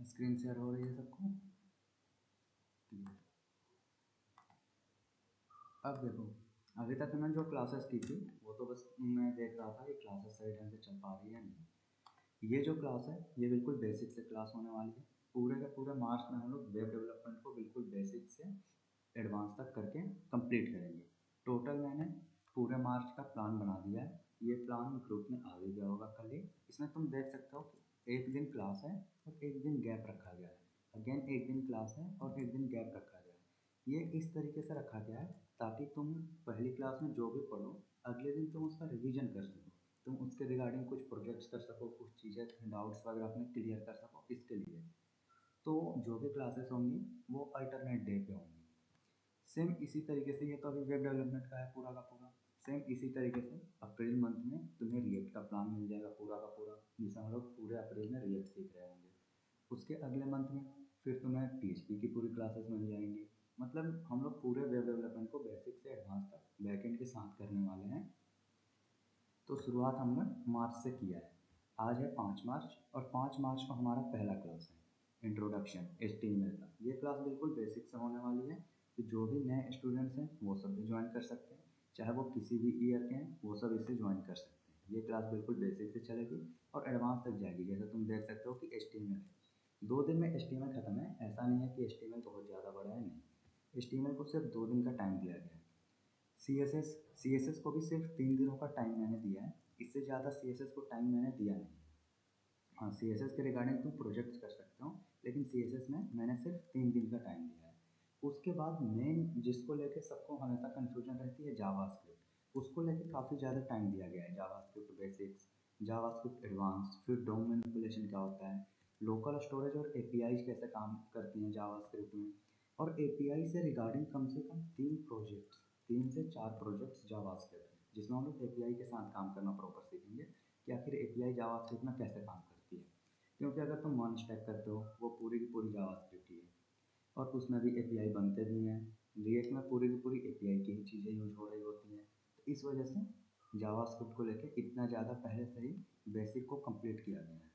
Screen share हो रही है सबको? अब देखो, अभी तक मैंने जो क्लासेस की थी वो तो बस मैं देख रहा था कि क्लासेस सही ढंग से चल पा रही है नहीं। ये जो क्लास है ये बिल्कुल बेसिक से क्लास होने वाली है। पूरे के पूरे मार्च में हम लोग वेब डेवलपमेंट को बिल्कुल बेसिक से एडवांस तक करके कंप्लीट करेंगे। टोटल मैंने पूरे मार्च का प्लान बना दिया है। ये प्लान ग्रुप में आ भी गया होगा कल ही। इसमें तुम देख सकते हो कि एक दिन क्लास है और एक दिन गैप रखा गया है। अगेन एक दिन क्लास है और एक दिन गैप रखा गया है। ये इस तरीके से रखा गया है ताकि तुम पहली क्लास में जो भी पढ़ो अगले दिन तुम उसका रिवीजन कर सको, तुम उसके रिगार्डिंग कुछ प्रोजेक्ट्स कर सको, कुछ चीज़ें डाउट्स वगैरह अपने क्लियर कर सको। इसके लिए तो जो भी क्लासेस होंगी वो अल्टरनेट डे पे होंगी। सेम इसी तरीके से, ये तो अभी वेब डेवलपमेंट का है पूरा का पूरा। सेम इसी तरीके से अप्रैल मंथ में तुम्हें रिएक्ट का प्लान मिल जाएगा पूरा का पूरा, जिसे हम लोग पूरे अप्रैल में रिएक्ट सीख रहे होंगे। उसके अगले मंथ में फिर तुम्हें पीएचपी की पूरी क्लासेस मिल जाएंगी। मतलब हम लोग पूरे वेब डेवलपमेंट को बेसिक से एडवांस तक बैकएंड के साथ करने वाले हैं। तो शुरुआत हमने मार्च से किया है। आज है 5 मार्च और 5 मार्च को हमारा पहला क्लास है इंट्रोडक्शन HTML का। ये क्लास बिल्कुल बेसिक से होने वाली है कि जो भी नए स्टूडेंट्स हैं वो सब भी ज्वाइन कर सकते हैं, चाहे वो किसी भी ईयर के हैं वो सब इसे ज्वाइन कर सकते हैं। ये क्लास बिल्कुल बेसिक से चलेगी और एडवांस तक जाएगी। जैसे तुम देख सकते हो कि HTML है, 2 दिन में HTML खत्म है। ऐसा नहीं है कि HTML बहुत ज़्यादा बड़ा है, नहीं। HTML को सिर्फ 2 दिन का टाइम दिया गया है। सी एस एस को भी सिर्फ 3 दिनों का टाइम मैंने दिया है, इससे ज़्यादा सी एस एस को टाइम मैंने दिया नहीं। हाँ, सी एस एस के रिगार्डिंग तुम प्रोजेक्ट्स कर सकते हो, लेकिन सी एस एस में मैंने सिर्फ 3 दिन का टाइम दिया है। उसके बाद मेन जिसको लेके सबको हमेशा कन्फ्यूजन रहती है जावास्क्रिप्ट, उसको लेके काफ़ी ज़्यादा टाइम दिया गया है। जावास्क्रिप्ट बेसिक्स, जावास्क्रिप्ट एडवांस, फिर डोम मैनिपुलेशन क्या होता है, लोकल स्टोरेज और एपीआई कैसे काम करती हैं जावास्क्रिप्ट में, और एपीआई से रिगार्डिंग कम से कम 3 प्रोजेक्ट्स, 3 से 4 प्रोजेक्ट्स जावास्क्रिप्ट में, जिसमें हम लोग एपीआई के साथ काम करना प्रॉपर सीखेंगे कि आखिर एपीआई जावास्क्रिप्ट में कैसे काम करती है। क्योंकि अगर तुम वन स्टैक करते हो वो पूरी की पूरी जावास्क्रिप्ट ही है और उसमें भी एपीआई बनते भी हैं। रिएक्ट में पूरी की पूरी एपीआई की ही चीज़ें यूज हो रही होती हैं। तो इस वजह से जावास्क्रिप्ट को लेके इतना ज़्यादा पहले से ही बेसिक को कंप्लीट किया गया है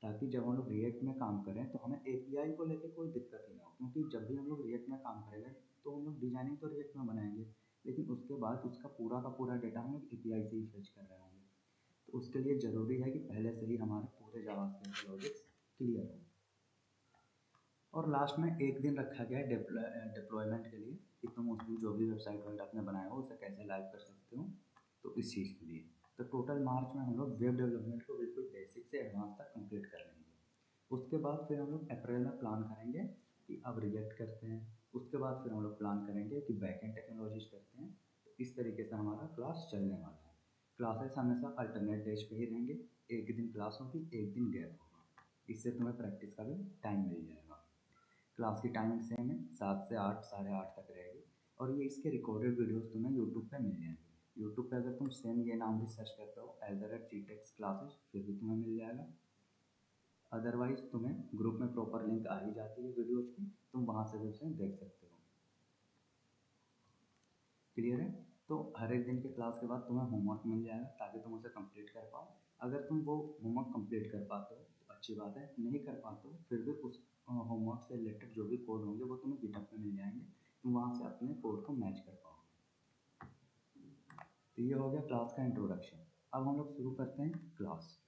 ताकि जब हम लोग रिएक्ट में काम करें तो हमें एपीआई को लेके कोई दिक्कत ही ना हो। क्योंकि जब भी हम लोग रिएक्ट में काम करेंगे तो हम लोग डिजाइनिंग तो रिएक्ट में बनाएंगे, लेकिन उसके बाद उसका पूरा का पूरा डेटा हम लोग एपीआई से ही फेच कर रहे होंगे। तो उसके लिए ज़रूरी है कि पहले से ही हमारे पूरे जावास्क्रिप्ट लॉजिक्स क्लियर हो। और लास्ट में एक दिन रखा गया है डिप्लॉयमेंट के लिए कि तुम उस दिन जो भी वेबसाइट वगैरह आपने बनाया हो उसे कैसे लाइव कर सकते हो। तो इस चीज़ के लिए तो टोटल मार्च में हम लोग वेब डेवलपमेंट को बिल्कुल बेसिक से एडवांस तक कंप्लीट कर लेंगे। उसके बाद फिर हम लोग अप्रैल में प्लान करेंगे कि अब रिएक्ट करते हैं। उसके बाद फिर हम लोग प्लान करेंगे कि बैकएंड टेक्नोलॉजीज करते हैं। तो इस तरीके से हमारा क्लास चलने वाला है। क्लासेस हमेशा अल्टरनेट डेज पे ही रहेंगे, एक दिन क्लास होगी एक दिन गैप होगा। इससे तुम्हें प्रैक्टिस का भी टाइम मिल जाएगा। क्लास की टाइमिंग सेम है, 7 से 8, 8:30 तक रहेगी। और ये इसके रिकॉर्डेड वीडियोस तुम्हें यूट्यूब पे मिल जाएंगे। यूट्यूब पे अगर तुम सेम ये नाम भी सर्च करते हो @GTEX क्लासेस फिर भी तुम्हें मिल जाएगा। अदरवाइज तुम्हें ग्रुप में प्रॉपर लिंक आ ही जाती है वीडियोज की, तुम वहाँ से भी उसे देख सकते हो। क्लियर है? तो हर एक दिन के क्लास के बाद तुम्हें होमवर्क मिल जाएगा ताकि तुम उसे कंप्लीट कर पाओ। अगर तुम वो होमवर्क कंप्लीट कर पाते हो तो अच्छी बात है, नहीं कर पाते हो फिर भी उस होमवर्क से रिलेटेड जो भी कोड होंगे वो तुम्हें गिटहब पे मिल जाएंगे, तुम वहाँ से अपने कोड को मैच कर पाओगे। तो ये हो गया क्लास का इंट्रोडक्शन। अब हम लोग शुरू करते हैं क्लास।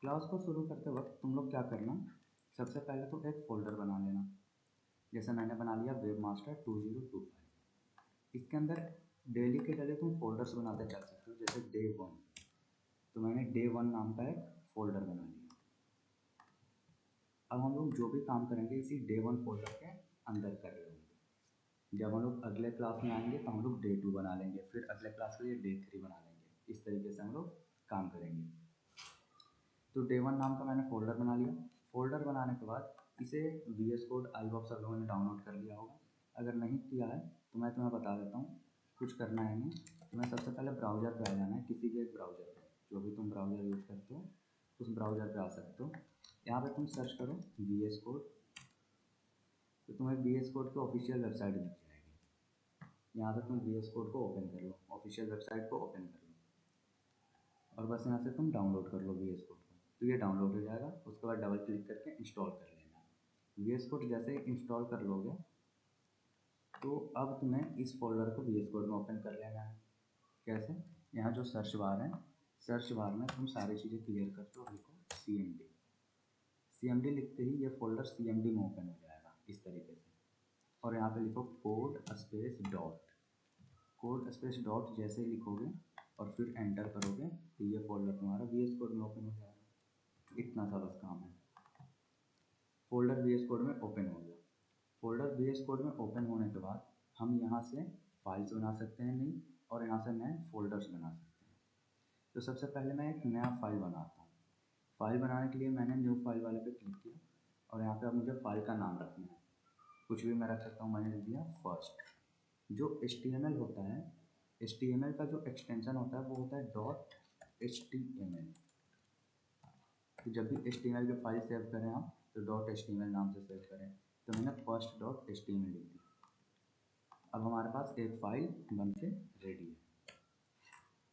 क्लास को शुरू करते वक्त तुम लोग क्या करना, सबसे पहले तो एक फ़ोल्डर बना लेना। जैसे मैंने बना लिया वेब मास्टर 2025। इसके अंदर डेली के डेली तुम फोल्डर्स बनाते चल सकते हो। जैसे डे 1, तो मैंने डे 1 नाम का एक फ़ोल्डर बना लिया। अब हम लोग जो भी काम करेंगे इसी डे 1 फोल्डर के अंदर कर रहे होंगे। जब हम लोग अगले क्लास में आएंगे तो हम लोग डे 2 बना लेंगे, फिर अगले क्लास के लिए डे 3 बना लेंगे। इस तरीके से हम लोग काम करेंगे। तो डे 1 नाम का मैंने फ़ोल्डर बना लिया। फ़ोल्डर बनाने के बाद इसे VS कोड आई होप सब लोगों ने डाउनलोड कर लिया होगा। अगर नहीं किया है तो मैं तुम्हें बता देता हूँ। कुछ करना है नहीं, तुम्हें सबसे पहले ब्राउज़र पे आ जाना है, किसी भी एक ब्राउज़र पे, जो भी तुम ब्राउज़र यूज़ करते हो उस ब्राउज़र पे आ सकते हो। यहाँ पे तुम सर्च करो VS कोड, तो तुम्हें VS कोड की ऑफिशियल वेबसाइट मिल जाएगी। यहाँ से तुम VS कोड को ओपन कर लो, ऑफिशियल वेबसाइट को ओपन कर लो और बस यहाँ से तुम डाउनलोड कर लो VS कोड को। तो ये डाउनलोड हो जाएगा। उसके बाद डबल क्लिक करके इंस्टॉल कर लेना। VS कोड जैसे ही इंस्टॉल कर लोगे तो अब तुम्हें इस फोल्डर को VS कोड में ओपन कर लेना है। कैसे? यहाँ जो सर्च बार है, सर्च बार में तुम सारी चीज़ें क्लियर करते हो, लिखो CMD। CMD लिखते ही ये फोल्डर CMD में ओपन हो जाएगा इस तरीके से। और यहाँ पे लिखो code space dot. Code space dot जैसे ही लिखोगे और फिर एंटर करोगे तो ये फोल्डर तुम्हारा VS कोड में ओपन हो जाएगा। इतना सा बस काम है। फोल्डर VS कोड में ओपन हो गया। फोल्डर VS कोड में ओपन होने के बाद हम यहाँ से फाइल्स बना सकते हैं नई, और यहाँ से नए फोल्डर्स बना सकते हैं। तो सबसे पहले मैं एक नया फाइल बनाता हूँ। फाइल बनाने के लिए मैंने न्यू फाइल वाले पे क्लिक किया और यहाँ पे अब मुझे फाइल का नाम रखना है। कुछ भी मैं रख सकता हूँ, मैंने लिख दिया फर्स्ट। जो HTML होता है, HTML का जो एक्सटेंशन होता है वो होता है .html। तो जब भी HTML की फाइल सेव करें हम तो .html नाम से सेव करें। तो मैंने फर्स्ट .html लिख दिया। अब हमारे पास एक फाइल बन के रेडी है।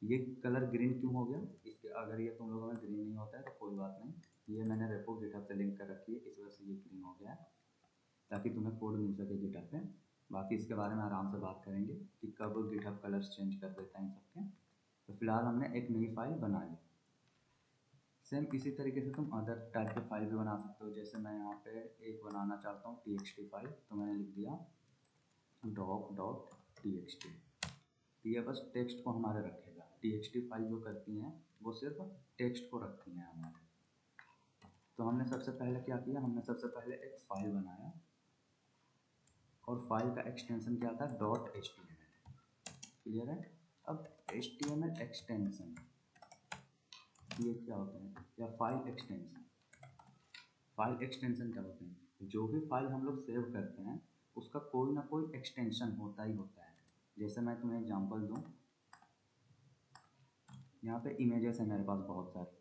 ये कलर ग्रीन क्यों हो गया? इसके अगर ये तुम लोगों में ग्रीन नहीं होता है तो कोई बात नहीं, ये मैंने रेपो गिटहब से लिंक कर रखी है, इस वजह से ये ग्रीन हो गया है, ताकि तुम्हें कोड मिल सके गिटहब पे। बाकी इसके बारे में आराम से बात करेंगे कि कब गिटहब कलर्स चेंज कर देता है इन सबके। तो फिलहाल हमने एक नई फाइल बना ली। सेम इसी तरीके से तुम अदर टाइप के फाइल भी बना सकते हो। जैसे मैं यहाँ पे एक बनाना चाहता हूँ TXT फाइल, तो मैंने लिख दिया doc.txt। तो ये बस टेक्स्ट को हमारे रखेगा। TXT फाइल जो करती हैं वो सिर्फ टेक्स्ट को रखती हैं हमारे। तो हमने सबसे पहले क्या किया, हमने सबसे पहले एक फाइल बनाया और फाइल का एक्सटेंशन क्या था, .html। क्लियर है? अब HTML एक्सटेंशन ये क्या होता है, या फाइल एक्सटेंशन। फाइल एक्सटेंशन क्या होते हैं? जो भी फाइल हम लोग सेव करते हैं उसका कोई ना कोई एक्सटेंशन होता ही होता है। जैसे मैं तुम्हें एग्जांपल दूं, यहाँ पे इमेजेस है मेरे पास बहुत सारी।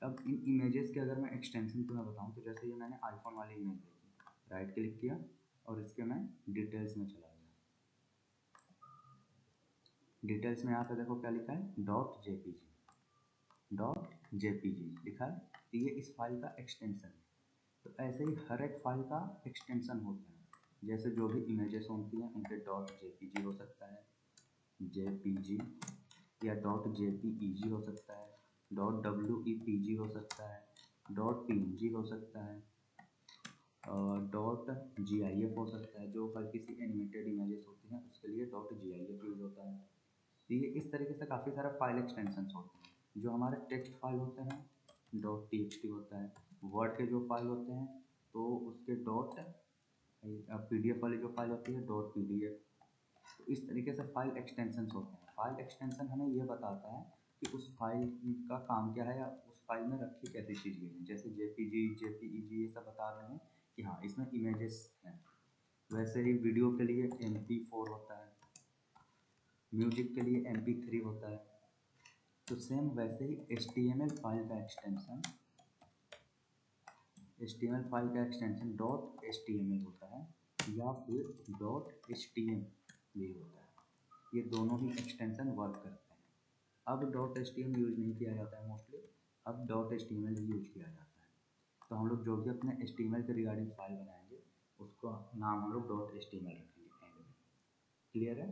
अब इन इमेजेस के अगर मैं एक्सटेंशन तुम्हें बताऊं तो जैसे ये मैंने आईफोन वाली इमेज देखी, राइट क्लिक किया और इसके मैं डिटेल्स में चला गया। डिटेल्स में यहाँ पे देखो क्या लिखा है, .jpg लिखा है। तो ये इस फाइल का एक्सटेंशन है। तो ऐसे ही हर एक फाइल का एक्सटेंशन होता है। जैसे जो भी इमेजेस होती हैं उनके .jpg हो सकता है, jpg, या .jpeg हो सकता है, .wepg हो सकता है, .png हो सकता है, .gif हो सकता है। जो हल्की सी एनिमेटेड इमेजेस होती हैं उसके लिए .gif यूज होता है। तो ये इस तरीके से काफ़ी सारे फाइल एक्सटेंशन होते हैं। जो हमारे टेक्स्ट फाइल होते हैं .txt होता है। वर्ड के जो फाइल होते हैं तो उसके PDF वाली जो फाइल होती है .pdf। तो इस तरीके से फाइल एक्सटेंशन होते हैं। फाइल एक्सटेंशन हमें ये बताता है कि उस फाइल का काम क्या है या उस फाइल में रखी कैसी चीज़ गई है। जैसे JPG, JPEG ये सब बता रहे हैं कि हाँ इसमें इमेजेस हैं। वैसे ही वीडियो के लिए MP4 होता है, म्यूजिक के लिए MP3 होता है। तो सेम वैसे ही HTML फाइल का एक्सटेंशन .html होता है या फिर .htm भी होता है। ये दोनों ही एक्सटेंशन वर्क करते हैं। अब .htm यूज नहीं किया जाता है मोस्टली, अब .html ही यूज किया जाता है। तो हम लोग जो भी अपने HTML के रिगार्डिंग फाइल बनाएंगे उसको नाम हम लोग .html रखेंगे एंड में। क्लियर है?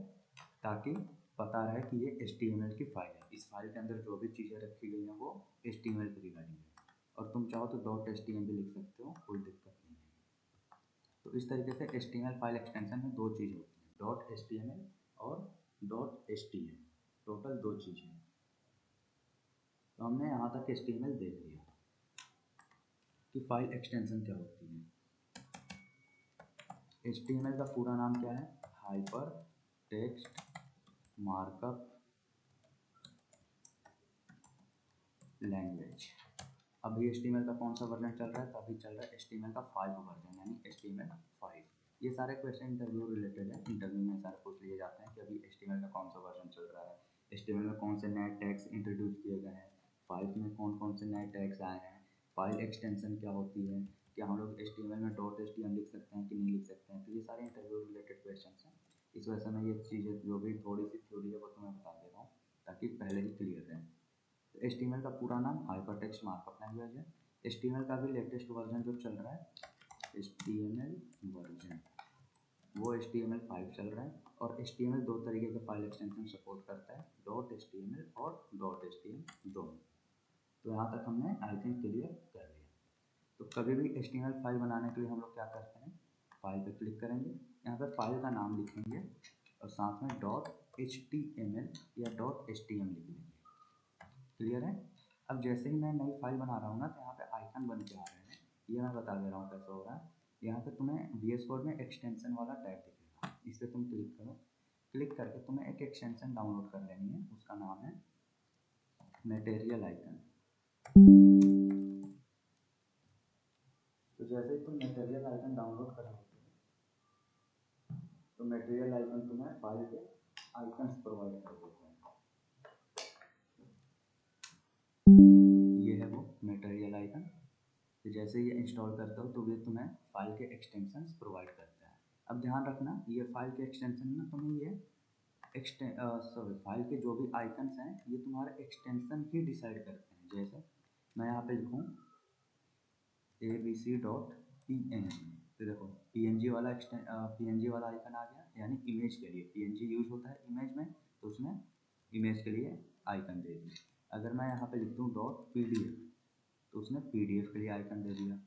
ताकि पता रहे कि ये HTML की फाइल है। इस फाइल के अंदर जो भी चीज़ें रखी गई हैं वो HTML के रिगार्डिंग है। और तुम चाहो तो .htm भी लिख सकते हो, कोई दिक्कत नहीं है। तो इस तरीके से HTML फाइल एक्सटेंशन में दो चीज़ होती हैं, .html और .htm। टोटल दो चीज़ें हैं। तो हमने यहाँ तक HTML देख लिया कि फाइल एक्सटेंशन क्या होती है। HTML का पूरा नाम क्या है, हाइपर टेक्स्ट मार्कअप लैंग्वेज। अभी HTML का कौन सा वर्जन चल रहा है, तो अभी चल रहा है HTML का 5 वर्जन, यानी HTML5। ये सारे क्वेश्चन इंटरव्यू रिलेटेड है, इंटरव्यू में सारे पूछ लिए जाते हैं कि अभी HTML का कौन सा वर्जन चल रहा है, HTML में कौन से नए टैग्स इंट्रोड्यूस किए गए हैं, 5 में कौन कौन से नए टैग्स आए हैं, फाइल एक्सटेंशन क्या होती है, क्या हम लोग HTML में .htm लिख सकते हैं कि नहीं लिख सकते हैं। तो ये सारे इंटरव्यू रिलेटेड क्वेश्चन हैं। इस वजह से मैं ये चीज़ें जो भी थोड़ी सी थ्योरी है वो तुम्हें बता दे रहा हूँ ताकि पहले ही क्लियर रहे। तो HTML का पूरा नाम हाइपरटेक्स्ट मार्कअप लैंग्वेज है। HTML का भी लेटेस्ट वर्जन जो चल रहा है HTML वर्जन, वो HTML5 चल रहा है। और HTML दो तरीके के फाइल एक्सटेंशन सपोर्ट करता है, .html और .html दोनों। तो यहाँ तक हमने आई थिंक क्लियर कर लिया। तो कभी भी HTML फाइल बनाने के लिए हम लोग क्या करते हैं, फाइल पे क्लिक करेंगे, यहाँ पे फाइल का नाम लिखेंगे और साथ में .html या .htm लिख देंगे। क्लियर है। अब जैसे ही मैं नई फाइल बना रहा हूँ ना, तो यहाँ पे आइकन बन के आ रहे हैं, ये मैं बता दे रहा हूँ कैसे हो रहा है। यहाँ पे तुम्हें VS कोड में एक्सटेंशन वाला टैब दिखेगा, इस पर तुम क्लिक करो। क्लिक करके तुम्हें एक एक्सटेंशन डाउनलोड कर लेनी है, उसका नाम है मटेरियल आइकन। तो जैसे ही तुम मटेरियल आइकन डाउनलोड कर लेते हो, तो मटेरियल आइकन तुम्हें फाइल के आइकन्स प्रोवाइड कर देते हैं। ये है वो मटेरियल आइकन। तो जैसे ये इंस्टॉल करते हो तो ये तुम्हें फाइल के एक्सटेंशंस प्रोवाइड करता है। अब ध्यान रखना, ये फाइल के एक्सटेंशन में तुम्हें ये फाइल के जो भी आइकन्स हैं ये तुम्हारे एक्सटेंशन ही डिसाइड करते हैं। जैसे मैं यहाँ पे लिखूँ abc.png, तो देखो png वाला आइकन आ गया, यानी इमेज के लिए png यूज होता है इमेज में, तो उसमें इमेज के लिए आइकन दे दिया। अगर मैं यहाँ पे लिख दूँ .pdf, तो उसने PDF के लिए आइकन दे दिया।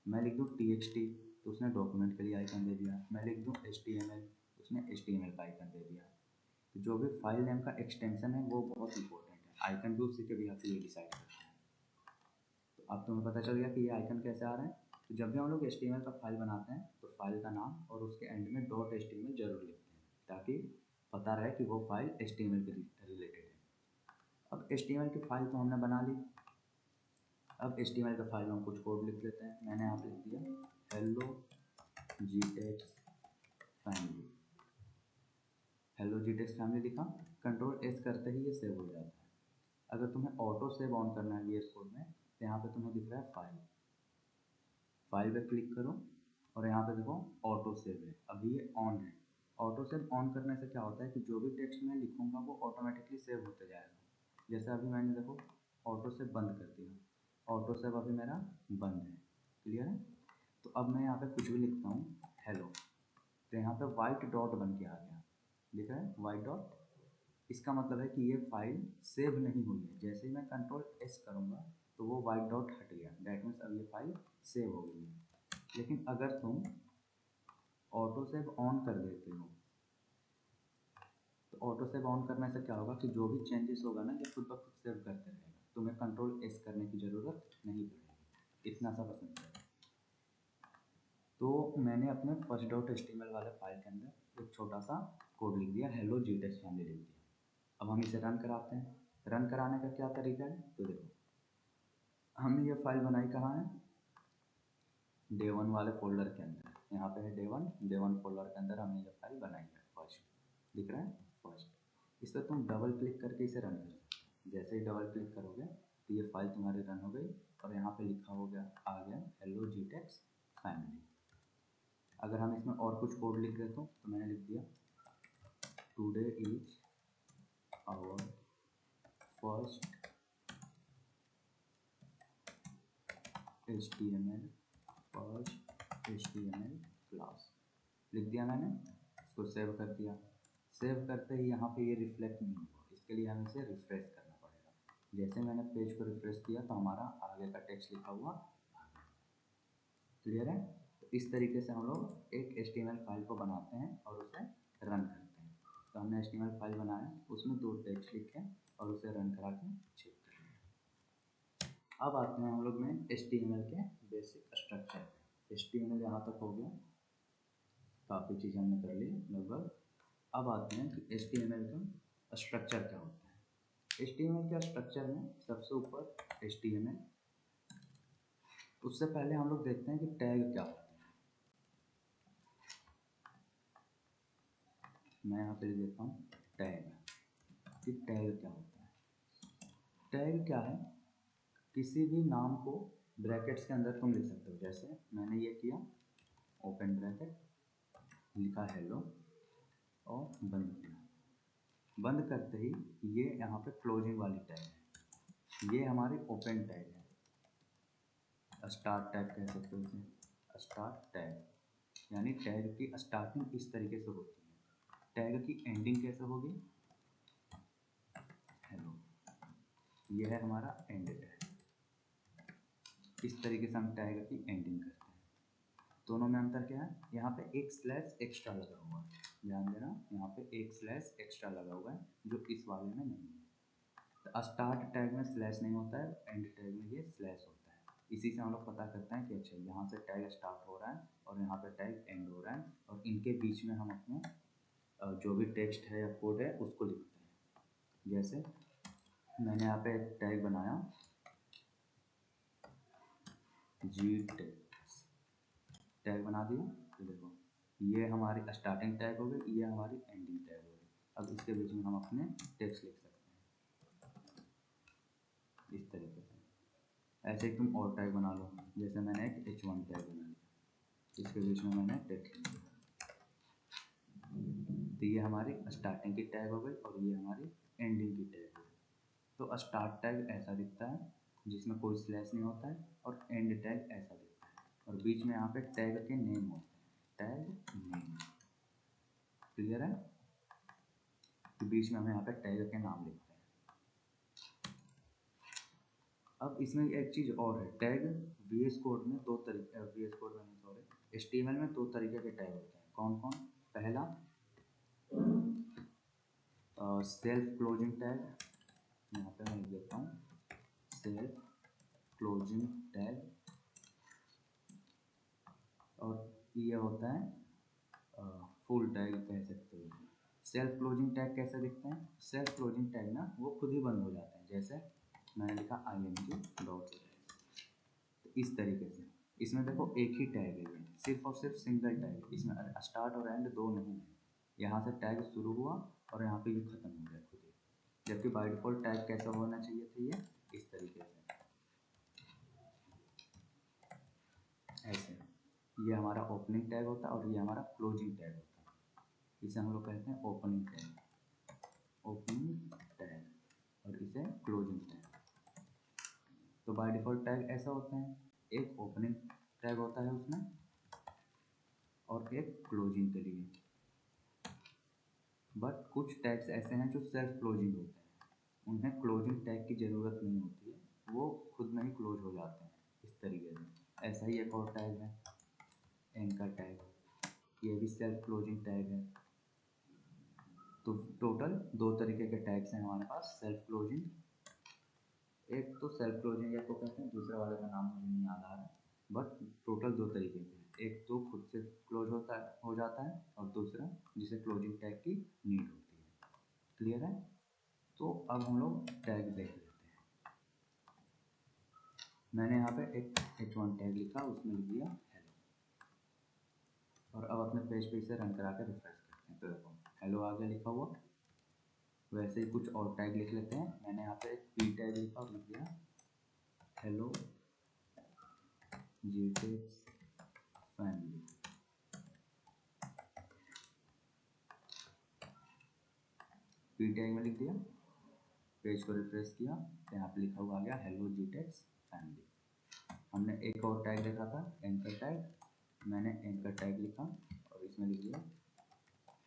मैं लिख दूँ TXT, तो उसने डॉक्यूमेंट के लिए आइकन दे दिया। मैं लिख दूँ HTML, तो उसने HTML का आइकन दे दिया। तो जो भी फाइल नेम का एक्सटेंशन है वो बहुत इंपॉर्टेंट है, आइकन भी उसी के भी आपके लिए डिसाइड करते हैं। तो अब तुम्हें पता चल गया कि ये आइकन कैसे आ रहे हैं। तो जब भी हम लोग HTML का फाइल बनाते हैं तो फाइल का नाम और उसके एंड में .html जरूर लिखते हैं, ताकि पता रहे कि वो फाइल HTML के रिलेटेड है। अब HTML की फाइल तो हमने बना ली। अब HTML का फाइल में हम कुछ कोड लिख लेते हैं। मैंने यहाँ पे लिख दिया hello gtext family, hello gtext family लिखा। Ctrl+S करते ही ये सेव हो जाता है। अगर तुम्हें ऑटो सेव ऑन करना है VS कोड में, तो यहाँ पे तुम्हें दिख रहा है फाइल पे क्लिक करो और यहाँ पे देखो ऑटो सेव है, अभी ये ऑन है। ऑटो सेव ऑन करने से क्या होता है कि जो भी टेक्स्ट मैं लिखूँगा वो ऑटोमेटिकली सेव होते जाएगा। जैसे अभी मैंने देखो ऑटो सेव बंद कर दिया, ऑटो सेव अभी मेरा बंद है। क्लियर है। तो अब मैं यहाँ पे कुछ भी लिखता हूँ हेलो, तो यहाँ पे वाइट डॉट बन के आ गया, दिख रहा है वाइट डॉट। इसका मतलब है कि ये फाइल सेव नहीं हुई है। जैसे ही मैं Ctrl+S करूँगा तो वो वाइट डॉट हट गया, डैट मीन्स अब ये फाइल सेव हो गई है। लेकिन अगर तुम ऑटो सेव ऑन कर देते हो, तो ऑटो सेव ऑन करने से क्या होगा कि जो भी चेंजेस होगा ना, ये खुद ब खुद सेव करते रहेगा, तुम्हें Ctrl+S करने की ज़रूरत नहीं पड़ेगी। इतना सा बस है। तो मैंने अपने first.html वाले फाइल के अंदर एक छोटा सा कोड लिख दिया, hello gtext family लिख दिया। अब हम इसे रन कराते हैं। रन कराने का क्या तरीका है, तो देखो हमने ये फाइल बनाई कहाँ है, day1 वाले फोल्डर के अंदर। यहाँ पे है day1 फोल्डर के अंदर हमने ये फाइल बनाई है। फर्स्ट दिख रहा है फर्स्ट। इस पर तुम डबल क्लिक करके इसे रन कर सकते हो। जैसे ही डबल क्लिक करोगे तो ये फाइल तुम्हारी रन हो गई और यहाँ पे लिखा हो गया आ गया hello gtext family। अगर हम इसमें और कुछ कोड लिख देते तो मैंने लिख दिया today is our first HTML class, लिख दिया मैंने। इसको सेव कर दिया। सेव करते ही यहाँ पे ये रिफ्लेक्ट नहीं हुआ, इसके लिए हमें इसे रिफ्रेश करना पड़ेगा। जैसे मैंने पेज को रिफ्रेश किया तो हमारा आगे का टेक्स्ट लिखा हुआ आ गया। क्लियर है। तो इस तरीके से हम लोग एक HTML फाइल को बनाते हैं और उसे रन करते हैं। तो हमने HTML फाइल बनाया, उसमें 2 टेक्स्ट लिखे और उसे रन करा के चेक कर लिया। अब आते हैं हम लोग में HTML के बेसिक स्ट्रक्चर। HTML यहाँ तक हो गया, काफ़ी चीज़ हमने कर ली लगभग। अब आते हैं कि HTML का स्ट्रक्चर क्या होता है। HTML के स्ट्रक्चर में सबसे ऊपर HTML, उससे पहले हम लोग देखते हैं कि टैग क्या होता है। मैं यहाँ पे लिख देता हूँ टैग, कि टैग क्या होता है। टैग क्या है, किसी भी नाम को ब्रैकेट्स के अंदर तुम लिख सकते हो। जैसे मैंने ये किया, ओपन ब्रैकेट, लिखा हेलो और बंद किया। बंद करते ही ये यहाँ पे क्लोजिंग वाली टैग है। ये हमारी ओपन टैग है, स्टार्ट टैग कह सकते हो इसे, स्टार्ट टैग यानी टैग की स्टार्टिंग इस तरीके से होती है। टैग की एंडिंग कैसे होगी, हेलो, ये है हमारा एंड टैग। इस तरीके से हम टैग की एंडिंग करते हैं। दोनों में अंतर क्या है, यहाँ पे एक स्लैश एक्स्ट्रा लगा हुआ है, ध्यान देना, यहाँ पे एक स्लैश एक्स्ट्रा लगा हुआ है जो इस वाले में नहीं है। तो स्टार्ट टैग में स्लैश नहीं होता है, एंड टैग में ये स्लैश होता है। इसी से हम लोग पता करते हैं कि अच्छा यहाँ से टैग स्टार्ट हो रहा है और यहाँ पे टैग एंड हो रहा है, और इनके बीच में हम अपने जो भी टेक्स्ट है या कोड है उसको लिखते हैं। जैसे मैंने यहाँ पे एक टैग बनाया जी टैग बना दिया, तो देखो ये हमारी स्टार्टिंग टैग हो गई, ये हमारी एंडिंग टैग हो गई। अब इसके बीच में हम अपने टेक्स्ट लिख सकते हैं इस तरीके से। ऐसे ही तुम और टैग बना लो, जैसे मैंने एक H1 टैग बना लिया, इसके बीच में मैंने टेक्स्ट लिख दिया, तो ये हमारी स्टार्टिंग की टैग हो गई और ये हमारी एंडिंग की टैग हो गई। तो स्टार्ट टैग ऐसा दिखता है जिसमें कोई स्लैश नहीं होता है, और एंड टैग ऐसा दिखता है, और बीच में यहाँ पे टैग के नेम होते हैं, टैग नेम, क्लियर है। तो बीच में हम यहाँ पे टैग के नाम लिखते हैं। अब इसमें एक चीज़ और है, टैग VS कोड में दो तरीके, VS कोड में सॉरी HTML में दो तरीके के टैग होते हैं। कौन कौन, पहला सेल्फ क्लोजिंग टैग, यहाँ पे मैं लिख देता हूँ सेल्फ क्लोजिंग टैग, और ये होता है फुल टैग कह सकते हो। सेल्फ क्लोजिंग टैग कैसे दिखते हैं, सेल्फ क्लोजिंग टैग ना वो खुद ही बंद हो जाते हैं, जैसे मैंने लिखा img.ls, तो इस तरीके से। इसमें देखो एक ही टैग है, ये सिर्फ और सिर्फ सिंगल टैग, इसमें स्टार्ट और एंड दो नहीं है। यहाँ से टैग शुरू हुआ और यहाँ पे ये खत्म हो गया खुद ही, जबकि बाय डिफॉल्ट टैग कैसा होना चाहिए था, ये इस तरीके से ऐसे। ये हमारा ओपनिंग टैग होता है और ये हमारा क्लोजिंग टैग होता है, इसे हम लोग कहते हैं ओपनिंग टैग, ओपनिंग टैग, और इसे क्लोजिंग टैग। तो बाय डिफॉल्ट टैग ऐसा होता है, एक ओपनिंग टैग होता है उसमें और एक क्लोजिंग के लिए। बट कुछ टैग्स ऐसे हैं जो सेल्फ क्लोजिंग होते हैं, उन्हें क्लोजिंग टैग की ज़रूरत नहीं होती है, वो खुद में ही क्लोज हो जाते हैं इस तरीके से। ऐसा ही एक और टैग है एंकर टैग, ये भी सेल्फ क्लोजिंग टैग है। तो टोटल दो तरीके के टैग्स हैं हमारे पास, सेल्फ क्लोजिंग, एक तो सेल्फ क्लोजिंग को कहते हैं, दूसरे वाले का नाम मुझे नहीं याद आ रहा है, बट टोटल दो तरीके के हैं। एक तो खुद से क्लोज हो जाता है, और दूसरा जिसे क्लोजिंग टैग की नीड होती है, क्लियर है। तो अब हम लोग टैग देख लेते हैं। मैंने यहाँ पे एक H1 टैग लिखा, उसमें लिख दिया हेलो, और अब अपने पेज पे इसे रन करा के रिफ्रेश करते हैं, तो देखो हेलो आ गया लिखा हुआ। वैसे ही कुछ और टैग लिख लेते हैं। मैंने यहाँ पे एक P टैग लिखा और लिख दिया hello GTEx family, P tag में लिख दिया, पेज को रिफ्रेश किया तो यहाँ पे लिखा हुआ आ गया हेलो GTEx फैमिली। हमने एक और टैग लिखा था एंकर टैग, मैंने एंकर टैग लिखा और इसमें लिख दिया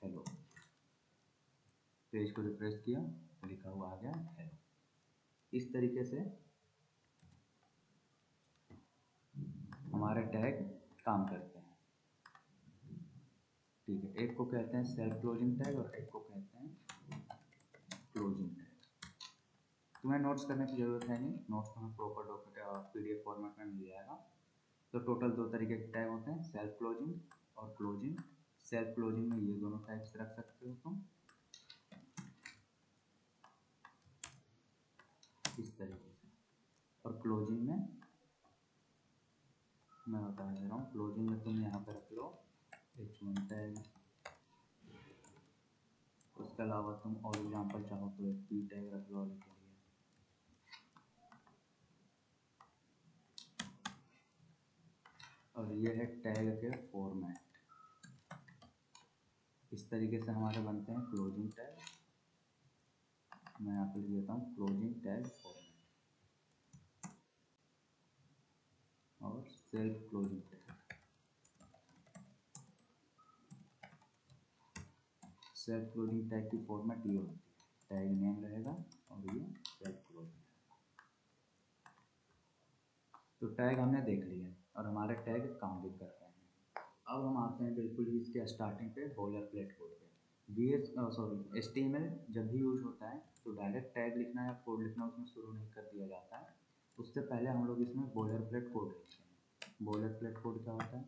हेलो, पेज को रिफ्रेश किया तो लिखा हुआ आ गया हेलो। इस तरीके से हमारे टैग काम करते हैं, ठीक है। एक को कहते हैं सेल्फ क्लोजिंग टैग और एक को कहते हैं क्लोजिंग टैग। तुम्हें नोट्स करने की ज़रूरत है नहीं, नोट्स तुम्हें प्रॉपर PDF फॉर्मेट में मिल जाएगा। तो टोटल दो तरीके के टैग होते हैं, सेल्फ क्लोजिंग और क्लोजिंग। सेल्फ क्लोजिंग में ये दोनों टैग्स रख सकते हो तुम इस तरीके से, और क्लोजिंग में मैं बता दे रहा हूँ, क्लोजिंग में तुम यहाँ पे रख लो H1 टैग, उसके अलावा तुम और एग्जाम्पल चाहो तो एक P टैग रख लो वाले के लिए। और ये है टैग के फॉर्मेट, इस तरीके से हमारे बनते हैं क्लोजिंग टैग। मैं यहाँ पे लिख देता हूँ क्लोजिंग टैग फॉर्मेट। और self closing tag. Self closing tag की फॉर्मेट ये होती है, टैग नेम रहेगा और ये सेल्फ क्लोजिंग। तो टैग हमने देख लिया और हमारे टैग काम भी कर रहे हैं। अब हम आते हैं बिल्कुल ही इसके स्टार्टिंग पे बॉलर प्लेट कोड पे। HTML जब भी यूज होता है तो डायरेक्ट टैग लिखना या कोड लिखना उसमें शुरू नहीं कर दिया जाता है, उससे पहले हम लोग इसमें बॉलर प्लेट कोड लिखते हैं। बॉलर प्लेट कोड क्या होता है?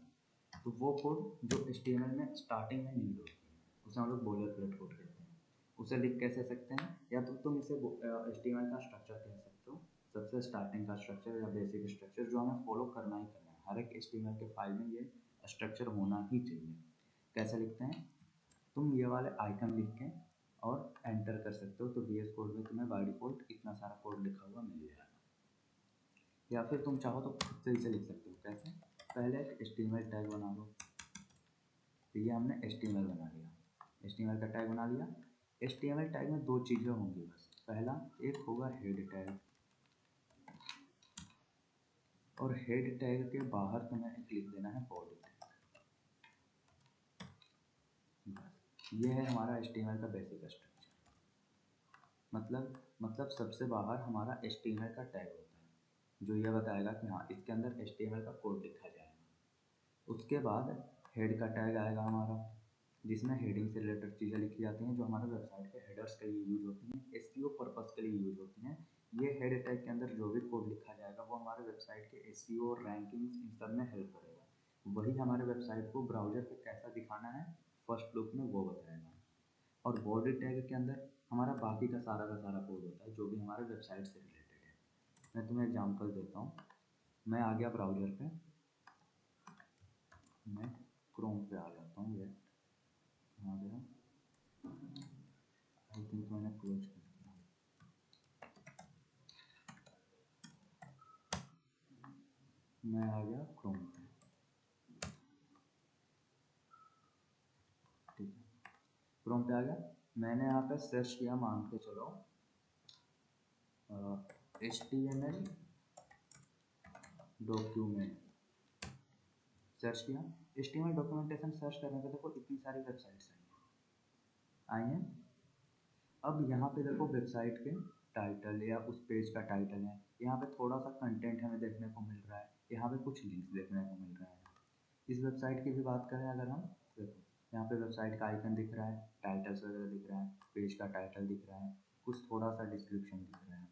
तो वो कोड जो HTML में स्टार्टिंग में नीड होती है उसे हम लोग बॉलर प्लेट कोड कहते हैं। उसे लिख कैसे सकते हैं? या तो तुम इसे HTML का स्ट्रक्चर कह सकते हो, सबसे स्टार्टिंग का स्ट्रक्चर या बेसिक स्ट्रक्चर जो हमें फॉलो करना ही करना है। हर एक HTML के फाइल में ये स्ट्रक्चर होना ही चाहिए। कैसे लिखते हैं? तुम ये वाले आइकन लिख के और एंटर कर सकते हो, तो VS कोड में तुम्हें बाय डिफॉल्ट इतना सारा कोड लिखा हुआ मिल जाएगा। या फिर तुम चाहो तो खुद से इसे लिख सकते हो। कैसे? पहले एक HTML टैग बना लो। तो ये हमने HTML बना लिया, HTML का टैग बना लिया। HTML टैग में दो चीज़ें होंगी बस। पहला एक होगा हेड टैग, और हेड टैग के बाहर तुम्हें एक लिख देना है बॉडी टैग। ये है हमारा HTML का बेसिक स्ट्रक्चर। मतलब सबसे बाहर हमारा HTML का टैग होता है जो ये बताएगा कि हाँ इसके अंदर HTML का कोड लिखा जाएगा। उसके बाद हेड का टैग आएगा हमारा, जिसमें हेडिंग से रिलेटेड चीज़ें लिखी जाती हैं जो हमारे वेबसाइट के हेडर्स के लिए यूज होती हैं, SEO पर्पस के लिए यूज होती हैं। ये हेड टैग के अंदर जो भी कोड लिखा जाएगा वो हमारे वेबसाइट के SEO और रैंकिंग्स इन सब में हेल्प करेगा। वही हमारे वेबसाइट को ब्राउजर पे कैसा दिखाना है फर्स्ट लुक में वो बताएगा। और बॉडी टैग के अंदर हमारा बाकी का सारा कोड होता है जो भी हमारे वेबसाइट से रिलेटेड है। मैं तुम्हें एग्जांपल देता हूँ। मैं आ गया ब्राउजर पे, मैं क्रोम पे आ जाता हूँ। वेट, आ गया, आई थिंक मैंने क्लोज कर दिया। मैं आ गया क्रोम पे, ठीक है, क्रोम पे आ गया। मैंने यहाँ पे सर्च किया, मान के चलो HTML डॉक्यूमेंट सर्च किया। HTML डॉक्यूमेंटेशन सर्च करने पे देखो इतनी सारी वेबसाइट्स आई हैं। अब यहाँ पे देखो वेबसाइट के टाइटल या उस पेज का टाइटल है, यहाँ पे थोड़ा सा कंटेंट हमें देखने को मिल रहा है, यहाँ पे कुछ लिंक्स देखने को मिल रहा है। इस वेबसाइट की भी बात करें अगर हम, देखो यहाँ पे वेबसाइट का आइकन दिख रहा है, टाइटल्स वगैरह दिख रहा है, पेज का टाइटल दिख रहा है, कुछ थोड़ा सा डिस्क्रिप्शन दिख रहा है।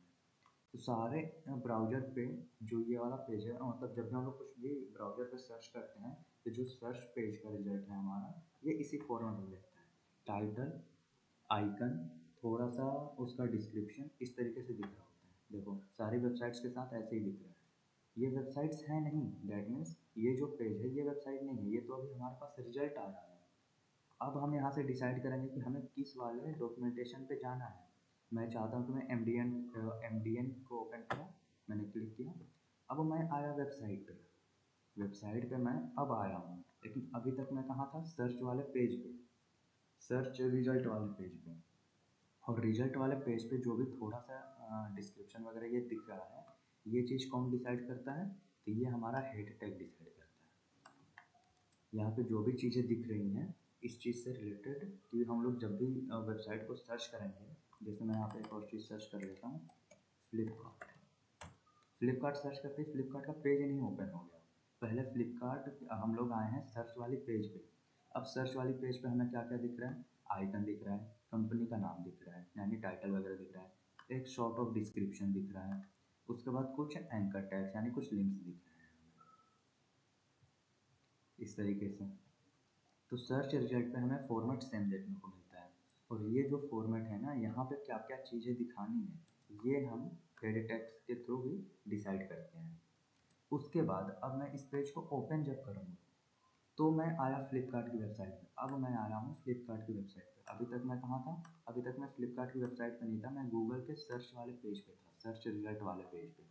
तो सारे ब्राउज़र पे जो ये वाला पेज है, मतलब जब भी हम लोग कुछ भी ब्राउज़र पे सर्च करते हैं तो जो सर्च पेज का रिजल्ट है हमारा ये इसी फॉर्मेट में दिखता है। टाइटल, आइकन, थोड़ा सा उसका डिस्क्रिप्शन, इस तरीके से दिख रहा होता है। देखो सारी वेबसाइट्स के साथ ऐसे ही दिख रहा है। ये वेबसाइट्स हैं नहीं, दैट मीन्स ये जो पेज है ये वेबसाइट नहीं है, ये तो अभी हमारे पास रिजल्ट आ रहा है। अब हम यहाँ से डिसाइड करेंगे कि हमें किस वाले डॉक्यूमेंटेशन पे जाना है। मैं चाहता हूँ कि मैं MDN को ओपन करूँ, मैंने क्लिक किया। अब मैं आया वेबसाइट पे मैं अब आया हूँ, लेकिन अभी तक मैं कहाँ था? सर्च वाले पेज पे, सर्च रिजल्ट वाले पेज पे। और रिजल्ट वाले पेज पे जो भी थोड़ा सा डिस्क्रिप्शन वगैरह ये दिख रहा है, ये चीज़ कौन डिसाइड करता है? तो ये हमारा हेड टैग डिसाइड करता है। यहाँ पे जो भी चीज़ें दिख रही हैं इस चीज़ से रिलेटेड, कि हम लोग जब भी वेबसाइट को सर्च करेंगे, जैसे मैं यहाँ पे एक और चीज़ सर्च कर लेता हूँ, फ्लिपकार्ट सर्च करते ही फ्लिपकार्ट का पेज नहीं ओपन हो गया। पहले फ्लिपकार्ट हम लोग आए हैं सर्च वाली पेज पे। अब सर्च वाली पेज पे हमें क्या क्या दिख रहा है? आइकन दिख रहा है, कंपनी का नाम दिख रहा है यानी टाइटल वगैरह दिख रहा है, एक शॉर्ट ऑफ डिस्क्रिप्शन दिख रहा है, उसके बाद कुछ एंकर टैग्स यानी कुछ लिंक्स दिख रहे हैं इस तरीके से। तो सर्च रिजल्ट पे हमें फॉर्मेट सेम देखने को मिलता है, और ये जो फॉर्मेट है ना, यहाँ पे क्या क्या चीज़ें दिखानी है ये हम हेड टैग्स के थ्रू भी डिसाइड करते हैं। उसके बाद अब मैं इस पेज को ओपन जब करूँगा तो मैं आया फ्लिपकार्ट की वेबसाइट पे। अब मैं आया हूँ फ्लिपकार्ट की वेबसाइट पे। अभी तक मैं कहाँ था? अभी तक मैं फ्लिपकार्ट की वेबसाइट पे नहीं था, मैं गूगल के सर्च वाले पेज पे था, सर्च रिजल्ट वाले पेज पे।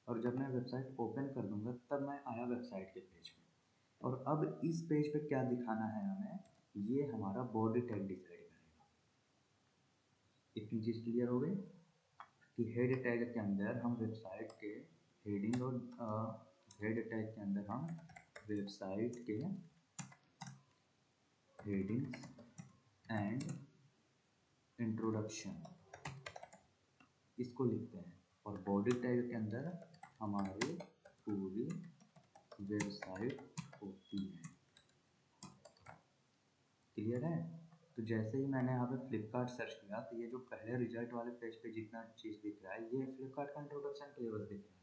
और जब मैं वेबसाइट ओपन कर दूंगा तब मैं आया वेबसाइट के पेज पे। और अब इस पेज पे क्या दिखाना है हमें, ये हमारा बॉडी टैग डिसाइड करेगा। इतनी चीज़ क्लियर हो गई कि हेड टैग के अंदर हम वेबसाइट के हेडिंग और हेड टैग के अंदर हम वेबसाइट के हेडिंग्स एंड इंट्रोडक्शन इसको लिखते हैं, और बॉडी टैग के अंदर हमारी पूरी वेबसाइट होती है। क्लियर है? तो जैसे ही मैंने यहाँ पे फ्लिपकार्ट सर्च किया तो ये जो पहले रिजल्ट वाले पेज पे जितना चीज़ दिख रहा है ये फ्लिपकार्ट का इंट्रोडक्शन के लिए बस दिख रहा है,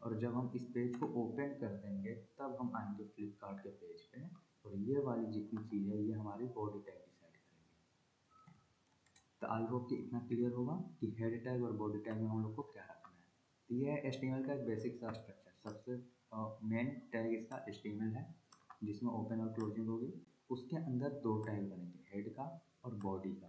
और जब हम इस पेज को ओपन कर देंगे तब हम आएंगे फ्लिपकार्ट के पेज पे, और ये वाली जितनी चीज़ है ये हमारी बॉडी टैग डिसाइड करेगी। तो आई होप कि इतना क्लियर होगा कि हेड टैग और बॉडी टैग में हम लोग को क्या रखना है। तो ये है HTML का एक बेसिक सा स्ट्रक्चर। सबसे मेन टैग इसका HTML है जिसमें ओपन और क्लोजिंग होगी। उसके अंदर दो टैग बनेंगे, हेड का और बॉडी का।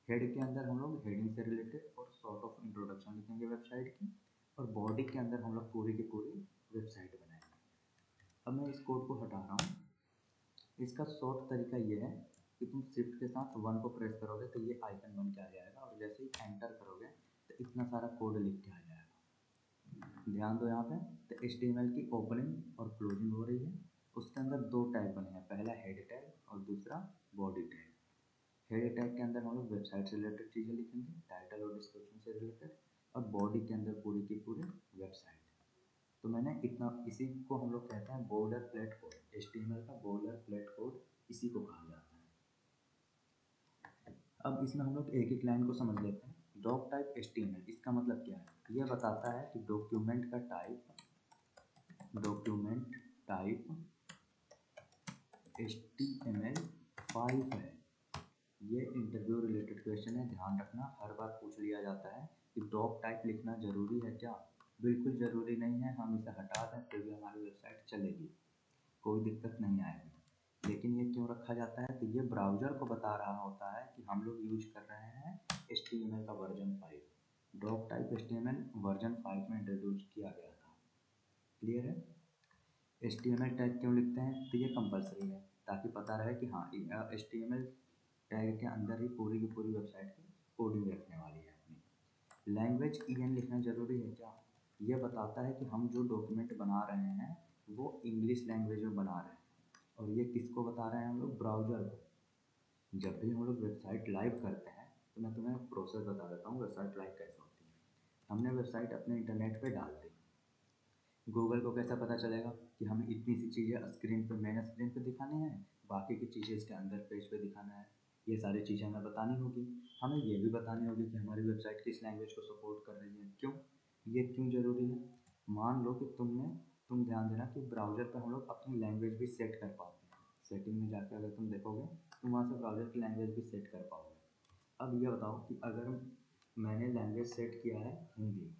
हेड के अंदर हम लोग हेडिंग से रिलेटेड और सॉर्ट ऑफ इंट्रोडक्शन लिखेंगे वेबसाइट की, और बॉडी के अंदर हम लोग पूरी की पूरी वेबसाइट बनाएंगे। अब मैं इस कोड को हटा रहा हूँ। इसका शॉर्ट तरीका ये है कि तुम शिफ्ट के साथ 1 को प्रेस करोगे तो ये आइकन बन के आ जाएगा, और जैसे ही एंटर करोगे तो इतना सारा कोड लिख के आ जाएगा। ध्यान दो यहाँ पे, तो HTML की ओपनिंग और क्लोजिंग हो रही है। उसके अंदर दो टैग बने हैं, पहला हेड टैग और दूसरा बॉडी टैग। हेड टैग के अंदर हम लोग वेबसाइट से रिलेटेड चीज़ें लिखेंगे, टाइटल और डिस्क्रिप्शन से रिलेटेड, और बॉडी के अंदर पूरी की पूरी वेबसाइट। तो मैंने इतना, इसी को हम लोग कहते हैं बॉर्डर प्लेट कोड। HTML का बॉर्डर प्लेट कोड इसी को कहा जाता है। अब इसमें हम लोग एक एक लाइन को समझ लेते हैं। डॉक टाइप HTML इसका मतलब क्या है? यह बताता है कि डॉक्यूमेंट का टाइप HTML5 है। ये इंटरव्यू रिलेटेड क्वेश्चन है, ध्यान रखना, हर बार पूछ लिया जाता है कि डॉक टाइप लिखना ज़रूरी है क्या? बिल्कुल ज़रूरी नहीं है, हम इसे हटा दें फिर भी हमारी वेबसाइट चलेगी, कोई दिक्कत नहीं आएगी। लेकिन ये क्यों रखा जाता है? तो ये ब्राउज़र को बता रहा होता है कि हम लोग यूज कर रहे हैं HTML का version 5। Doc type HTML version 5 में इंट्रोड्यूस किया गया था। क्लियर है? HTML टैग क्यों लिखते हैं? तो ये कंपलसरी है ताकि पता रहे कि हाँ HTML टैग के अंदर ही पूरी की पूरी वेबसाइट की कोडिंग रखने वाली है अपनी। लैंग्वेज EN लिखना ज़रूरी है क्या? ये बताता है कि हम जो डॉक्यूमेंट बना रहे हैं वो इंग्लिश लैंग्वेज में बना रहे हैं, और ये किसको बता रहे हैं हम लोग? ब्राउज़र को। जब भी हम लोग वेबसाइट लाइव करते हैं तो मैं तुम्हें प्रोसेस बता देता हूँ वेबसाइट लाइव कैसे होती है। हमने वेबसाइट अपने इंटरनेट पे डाल दी, गूगल को कैसा पता चलेगा कि हमें इतनी सी चीज़ें स्क्रीन पे, मेन स्क्रीन पे दिखानी है, बाकी की चीज़ें इसके अंदर पेज पे दिखाना है? ये सारी चीज़ें हमें बतानी होगी। हमें ये भी बतानी होगी कि हमारी वेबसाइट किस लैंग्वेज को सपोर्ट कर रही है। क्यों? ये क्यों ज़रूरी है? मान लो कि तुम ध्यान देना कि ब्राउज़र पे हम लोग अपनी लैंग्वेज भी सेट कर पाते हैं। सेटिंग में जाकर अगर तुम देखोगे तो वहाँ से ब्राउज़र की लैंग्वेज भी सेट कर पाओगे। अब ये बताओ कि अगर मैंने लैंग्वेज सेट किया है हिंदी,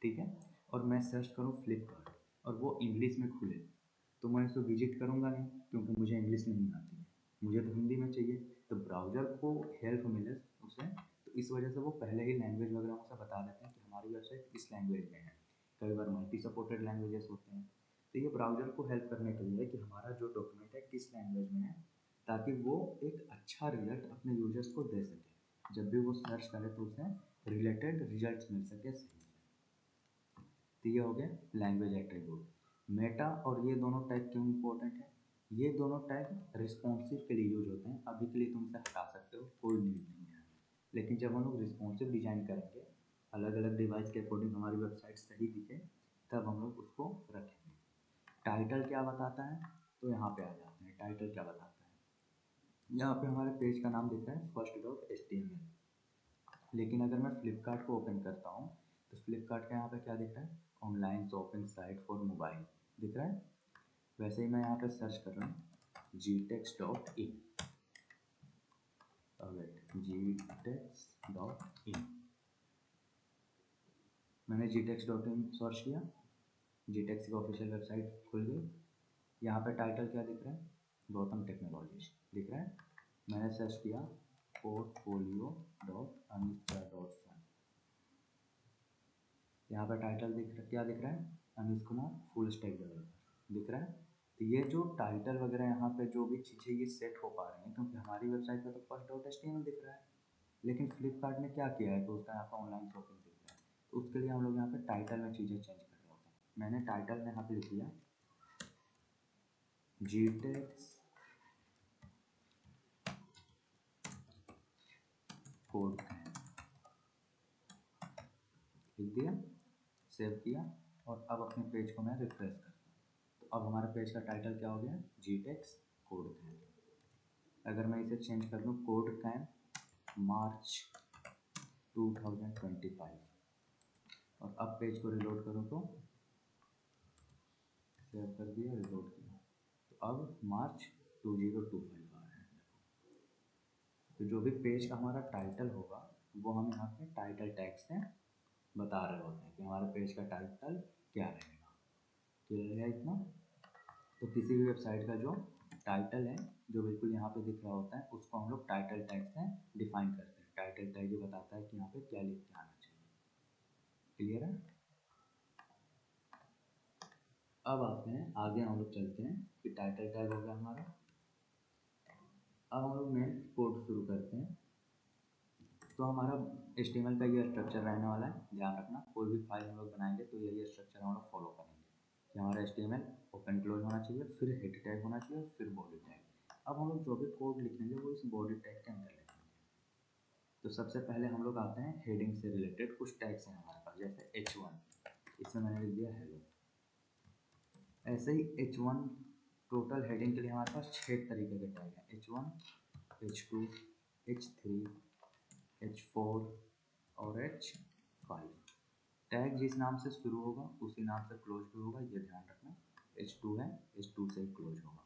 ठीक है, और मैं सर्च करूँ फ्लिपकार्ट और वो इंग्लिश में खुले, तो मैं इसको विजिट करूँगा नहीं, क्योंकि मुझे इंग्लिश नहीं आती है, मुझे तो हिंदी में चाहिए। तो ब्राउज़र को हेल्प मिले उसे, तो इस वजह से वो पहले ही लैंग्वेज वगैरह उसे बता देते हैं कि हमारी वेबसाइट किस लैंग्वेज में है। कई बार मल्टी सपोर्टेड लैंग्वेजेस होते हैं, तो ये ब्राउज़र को हेल्प करने के लिए कि हमारा जो डॉक्यूमेंट है किस लैंग्वेज में है, ताकि वो एक अच्छा रिजल्ट अपने यूजर्स को दे सके। जब भी वो सर्च करे तो उसे रिलेटेड रिजल्ट मिल सके सही। तो ये हो गया लैंग्वेज एट्रीब्यूट। मेटा और ये दोनों टैग क्यों इंपॉर्टेंट है? ये दोनों टैग रिस्पॉन्सिव के लिए यूज होते हैं। अभी के लिए तुम इसे हटा सकते हो, कोई नीड नहीं है, लेकिन जब हम लोग रिस्पॉन्सिव डिजाइन करेंगे, अलग अलग डिवाइस के अकॉर्डिंग हमारी वेबसाइट सही दिखे, तब हम लोग उसको रखेंगे। टाइटल क्या बताता है? तो यहाँ पे आ जाते हैं, टाइटल क्या बताता है? यहाँ पे हमारे पेज का नाम दिख रहा है first.html, लेकिन अगर मैं फ्लिपकार्ट को ओपन करता हूँ तो फ्लिपकार्ट का यहाँ पे क्या दिख रहा है? Online shopping site for mobile दिख रहा है। वैसे ही मैं यहाँ पे सर्च कर रहा हूँ gtex.in, gtex.in, मैंने gtex.in सर्च किया, gtex की ऑफिशियल वेबसाइट खुल गई। यहाँ पे टाइटल क्या दिख रहा है? गौतम टेक्नोलॉजीज दिख रहा है। मैंने सर्च किया portfolio.anistra.fen, यहाँ पर टाइटल क्या दिख रहा है? Anish Kumar full stack developer दिख रहा है। तो ये जो टाइटल वगैरह यहाँ पे जो भी चीज़ें ये सेट हो पा रही हैं, क्योंकि हमारी वेबसाइट पे तो first.html दिख रहा है, लेकिन फ्लिपकार्ट ने क्या किया है तो उसका यहाँ पर ऑनलाइन शॉपिंग दिख रहा है, तो उसके लिए हम लोग यहाँ पे टाइटल में चीज़ें चेंज कर रहे होते हैं। मैंने टाइटल में यहाँ पे लिख दिया GTEx कोड लिख दिया, सेव किया और अब अपने पेज को मैं रिफ्रेश करता हूँ। तो अब हमारे पेज का टाइटल क्या हो गया, GTEx कोड कैंप। अगर मैं इसे चेंज कर दूँ कोड कैंप मार्च 2025 और अब पेज को रिलोड करूँ तो सेव कर दिया, रिलोड किया तो अब मार्च 2025 आ रहा है। तो जो भी पेज का हमारा टाइटल होगा वो हम यहाँ पे टाइटल टैग से बता रहे होते हैं कि हमारे पेज का टाइटल क्या रहेगा। क्लियर है इतना? तो किसी भी वेबसाइट का जो टाइटल है जो बिल्कुल यहाँ पे दिख रहा होता है उसको हम लोग टाइटल टैग से डिफाइन करते हैं। टाइटल टैग जो बताता है कि यहाँ पे क्या लिख के आना चाहिए। क्लियर है? अब आते हैं आगे, हम लोग चलते हैं कि टाइटल टैग हो गया हमारा। अब हम लोग मेन कोड शुरू करते हैं। तो हमारा HTML का ये स्ट्रक्चर रहने वाला है, ध्यान रखना। कोई भी फाइल हम लोग बनाएंगे तो यही स्ट्रक्चर हम लोग फॉलो करेंगे कि हमारा HTML ओपन क्लोज होना चाहिए, फिर हेड टैग होना चाहिए, फिर बॉडी टैग। अब हम लोग जो भी कोड लिखेंगे वो इस बॉडी टैग के अंदर लिखेंगे। तो सबसे पहले हम लोग आते हैं हेडिंग से रिलेटेड कुछ टैग्स हैं हमारे पास, जैसे H1, इसमें मैंने लिख दिया हेलो। ऐसे ही H1 टोटल हेडिंग के लिए हमारे पास 6 तरीके के टैग हैं, H1, H2, H3, H4 और H5। टैग जिस नाम से शुरू होगा उसी नाम से क्लोज भी होगा, ये ध्यान रखना। H2 है, H2 से ही क्लोज होगा।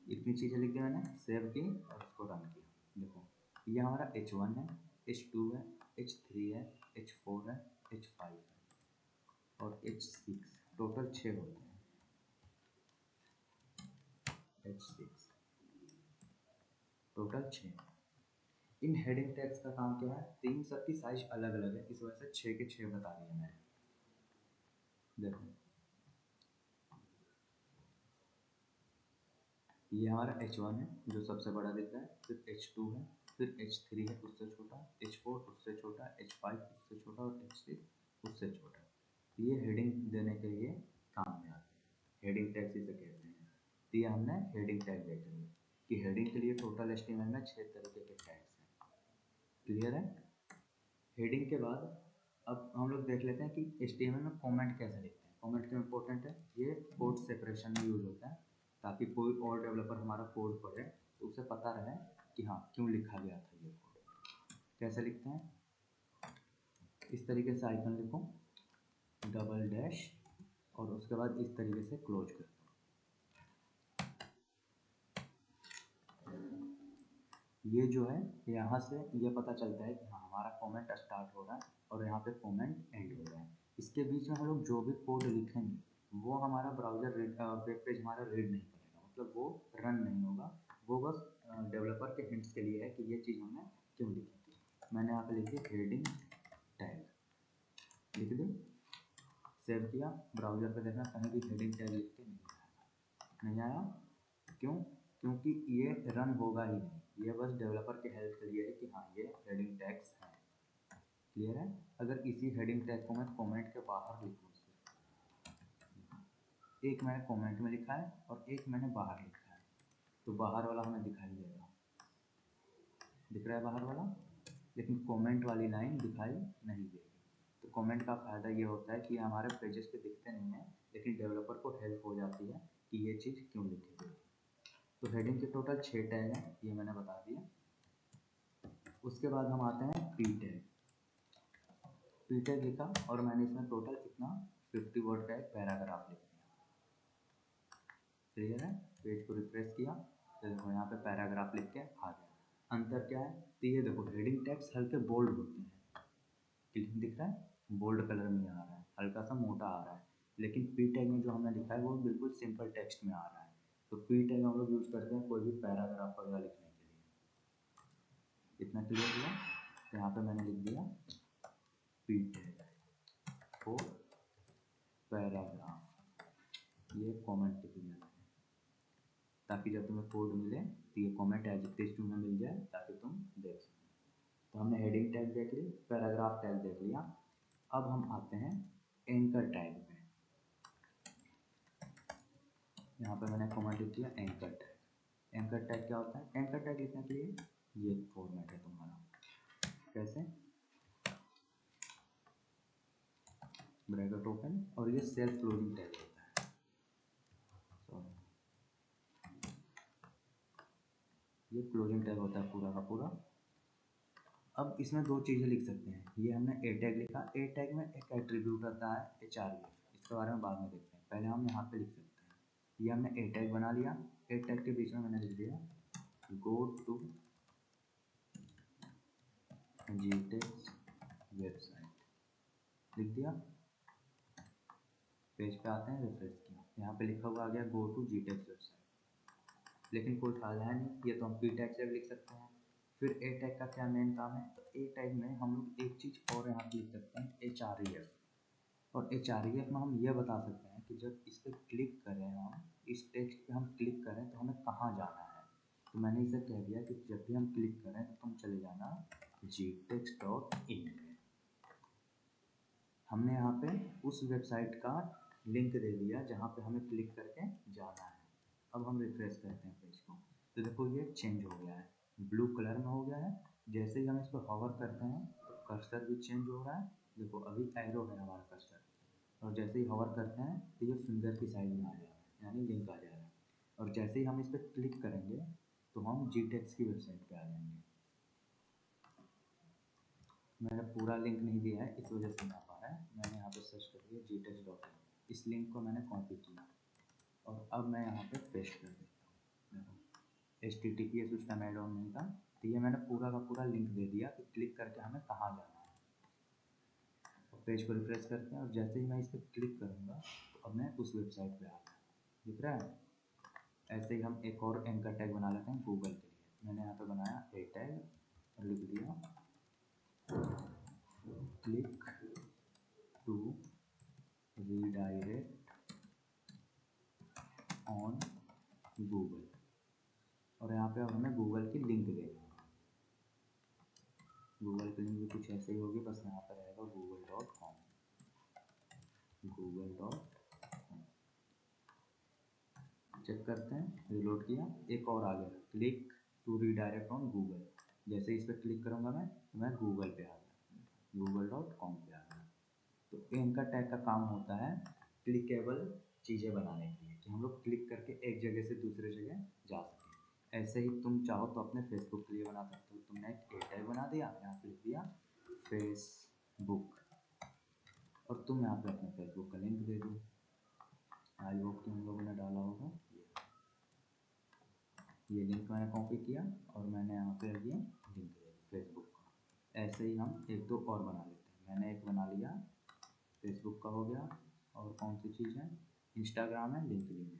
इतनी चीज़ें लिख दी मैंने, सेव की और उसको रन किया। देखो ये हमारा H1 है, H2 है, H3 है, H4 है, H5 है और H6। टोटल 6 होते हैं, H6 टोटल 6। इन हेडिंग टैग्स का काम क्या है, तीन सबकी साइज अलग अलग है, इस वजह से 6 के 6 बता दिए मैंने। देखो ये हमारा H1 है जो सबसे बड़ा दिख रहा है, फिर H2 है, फिर H3 है उससे छोटा, H4 उससे छोटा, H5 उससे छोटा और H6 उससे छोटा। ये हेडिंग देने के लिए काम में आते हैं, हेडिंग टैग इसे कहते हैं। तो ये हमने हेडिंग टैग देखे हैं कि हेडिंग के लिए टोटल HTML में 6 तरीके के टैग्स हैं। क्लियर है? हेडिंग के बाद अब हम लोग देख लेते हैं कि HTML में कमेंट कैसे लिखते हैं। कमेंट क्यों इंपॉर्टेंट है, ये कोड सेपरेशन में यूज होता है ताकि कोई और डेवलपर हमारा कोड पढ़े तो उसे पता रहे कि हाँ क्यों लिखा गया था ये कोड। कैसे लिखते हैं, इस तरीके से आइकन लिखो, डबल डैश और उसके बाद इस तरीके से क्लोज कर दो। ये जो है यहाँ से ये पता चलता है कि हाँ हमारा कमेंट स्टार्ट हो रहा है और यहाँ पे कमेंट एंड हो रहा है। इसके बीच में हम लोग जो भी कोड लिखेंगे वो हमारा ब्राउज़र वेब पेज हमारा रीड नहीं करेगा, मतलब वो रन नहीं होगा। वो बस डेवलपर के हिंट्स के लिए है कि ये चीज़ हमने क्यों लिखी थी। मैंने यहाँ पे लिखी हेडिंग टैग, लिख दी, सेव किया, ब्राउज़र पे देखना कहीं भी हेडिंग टैग लिख के नहीं आया। क्यों? क्योंकि ये रन होगा ही नहीं, ये बस डेवलपर के हेल्प के लिए है कि हाँ ये हेडिंग टैग्स है। क्लियर है? अगर इसी हेडिंग टैग को मैं कमेंट के बाहर लिखूँ, एक मैंने कमेंट में लिखा है और एक मैंने बाहर लिखा है, तो बाहर वाला हमें दिखाई देगा, दिख रहा है बाहर वाला, लेकिन कमेंट वाली लाइन दिखाई नहीं देगी। तो कमेंट का फ़ायदा ये होता है कि हमारे पेजेस पे दिखते नहीं हैं, लेकिन डेवलपर को हेल्प हो जाती है कि ये चीज़ क्यों लिखी गई। तो हेडिंग के टोटल 6 टैग हैं, ये मैंने बता दिया। उसके बाद हम आते हैं पी टैग। पी टैग लिखा और मैंने इसमें टोटल कितना 50 वर्ड का एक पैराग्राफ लिख दिया। क्लियर है? पेज को रिफ्रेश किया तो देखो यहाँ पे पैराग्राफ लिख के आ गया। अंतर क्या है, तो ये देखो हेडिंग टैग्स हल्के बोल्ड होते हैं, दिख रहा है, बोल्ड कलर में आ रहा है, हल्का सा मोटा आ रहा है। लेकिन पी टैग में जो हमने लिखा है वो बिल्कुल सिंपल टेक्स्ट में आ रहा है। तो पी टैग हम लोग यूज़ करते हैं कोई भी पैराग्राफ वगैरह लिखने के लिए। इतना क्लियर हुआ? तो यहाँ पे मैंने लिख दिया पी टैग फॉर पैराग्राफ, ये कमेंट लिख दिया ताकि जब तुम्हें कोड मिले तो ये कमेंट एज इट इज तुम्हें मिल जाए ताकि तुम देख सको। तो हमने हेडिंग टैग देख ली, पैराग्राफ टैग देख लिया। अब हम आते हैं एंकर टैग पे। यहाँ पे मैंने कमेंट लिख दिया एंकर टैग। एंकर टैग क्या होता है? एंकर टैग लिखने के लिए ये फॉर्मेट है तुम्हारा, कैसे, ब्रैकेट ओपन, और ये सेल्फ क्लोजिंग टैग होता है। सॉरी, ये क्लोजिंग टैग होता है पूरा का पूरा। अब इसमें दो चीज़ें लिख सकते हैं। ये हमने ए टैग लिखा, ए टैग में एक एट्रीब्यूट आता है href, इसके बारे में बाद में देखते हैं, पहले हम यहाँ पे लिख सकते हैं। ये हमने ए टैग बना लिया, ए टैग के बीच में मैंने लिख दिया गो टू GText वेबसाइट, लिख दिया। पेज पे आते हैं, रिफ्रेश किया, यहाँ पे लिखा हुआ आ गया गो टू GText वेबसाइट, लेकिन कोई फायदा है नहीं, ये तो हम p टैग से भी लिख सकते हैं। फिर ए टैग का क्या मेन काम है? तो ए टैग में हम लोग एक चीज़ और यहाँ पे लिख सकते हैं href, और href में हम ये बता सकते हैं कि जब इस पर क्लिक करें, हम इस टेक्स्ट पे हम क्लिक करें तो हमें कहाँ जाना है। तो मैंने इसे कह दिया कि जब भी हम क्लिक करें तो तुम चले जाना gtext.in में। हमने यहाँ पे उस वेबसाइट का लिंक दे दिया जहाँ पे हमें क्लिक करके जाना है। अब हम रिफ्रेश करते हैं पेज को, तो देखो ये चेंज हो गया है, ब्लू कलर में हो गया है। जैसे ही हम इस पर हॉवर करते हैं तो कर्सर भी चेंज हो रहा है, देखो अभी एरो है हमारा कर्सर, और जैसे ही हॉवर करते हैं तो ये फिंगर की साइड में आ जा रहा है, यानी लिंक आ जा रहा है। और जैसे ही हम इस पर क्लिक करेंगे तो हम GText की वेबसाइट पे आ जाएंगे। मैंने पूरा लिंक नहीं दिया है, इस वजह से नहीं आ पा रहा है। मैंने यहाँ पे सर्च कर दिया gtext.in, इस लिंक को मैंने कॉपी किया और अब मैं यहाँ पे पेस्ट कर देता हूँ। देखो HTTPS उसका ऐड ऑन नहीं था, तो ये मैंने पूरा का पूरा लिंक दे दिया कि क्लिक करके हमें कहाँ जाना है। तो पेज को रिफ्रेश करते हैं और जैसे ही मैं इस पर क्लिक करूँगा तो अब मैं उस वेबसाइट पे आ गया, दिख रहा है। ऐसे ही हम एक और एंकर टैग बना लेते हैं गूगल के लिए। मैंने यहाँ पे बनाया ए टैग और लिख दिया click to redirect on Google, और यहाँ पे अब हमें गूगल की लिंक देनी है। गूगल की लिंक भी कुछ ऐसे ही होगी, बस यहाँ पर रहेगा google.com, google.com। चेक करते हैं, रिलोड किया, एक और आ गया click to redirect on Google. जैसे इस पर क्लिक करूँगा मैं गूगल पे आ गया, google.com पे आ गया। तो एंकर टैग का काम होता है क्लिकेबल चीज़ें बनाने के लिए, कि हम लोग क्लिक करके एक जगह से दूसरे जगह जा सकें। ऐसे ही तुम चाहो तो अपने फेसबुक के लिए बना सकते हो। तुमने एक ए टैग बना दिया, यहाँ पे लिख दिया फेसबुक, और तुम यहाँ पे अपने फेसबुक का लिंक दे दो। आई होप कि हम लोगों ने डाला होगा, ये लिंक मैंने कॉपी किया और मैंने यहाँ पे ये लिंक दे दिया फेसबुक का। ऐसे ही हम एक दो और बना लेते हैं। मैंने एक बना लिया, फेसबुक का हो गया, और कौन सी चीज़ है, इंस्टाग्राम है, लिंक्डइन है,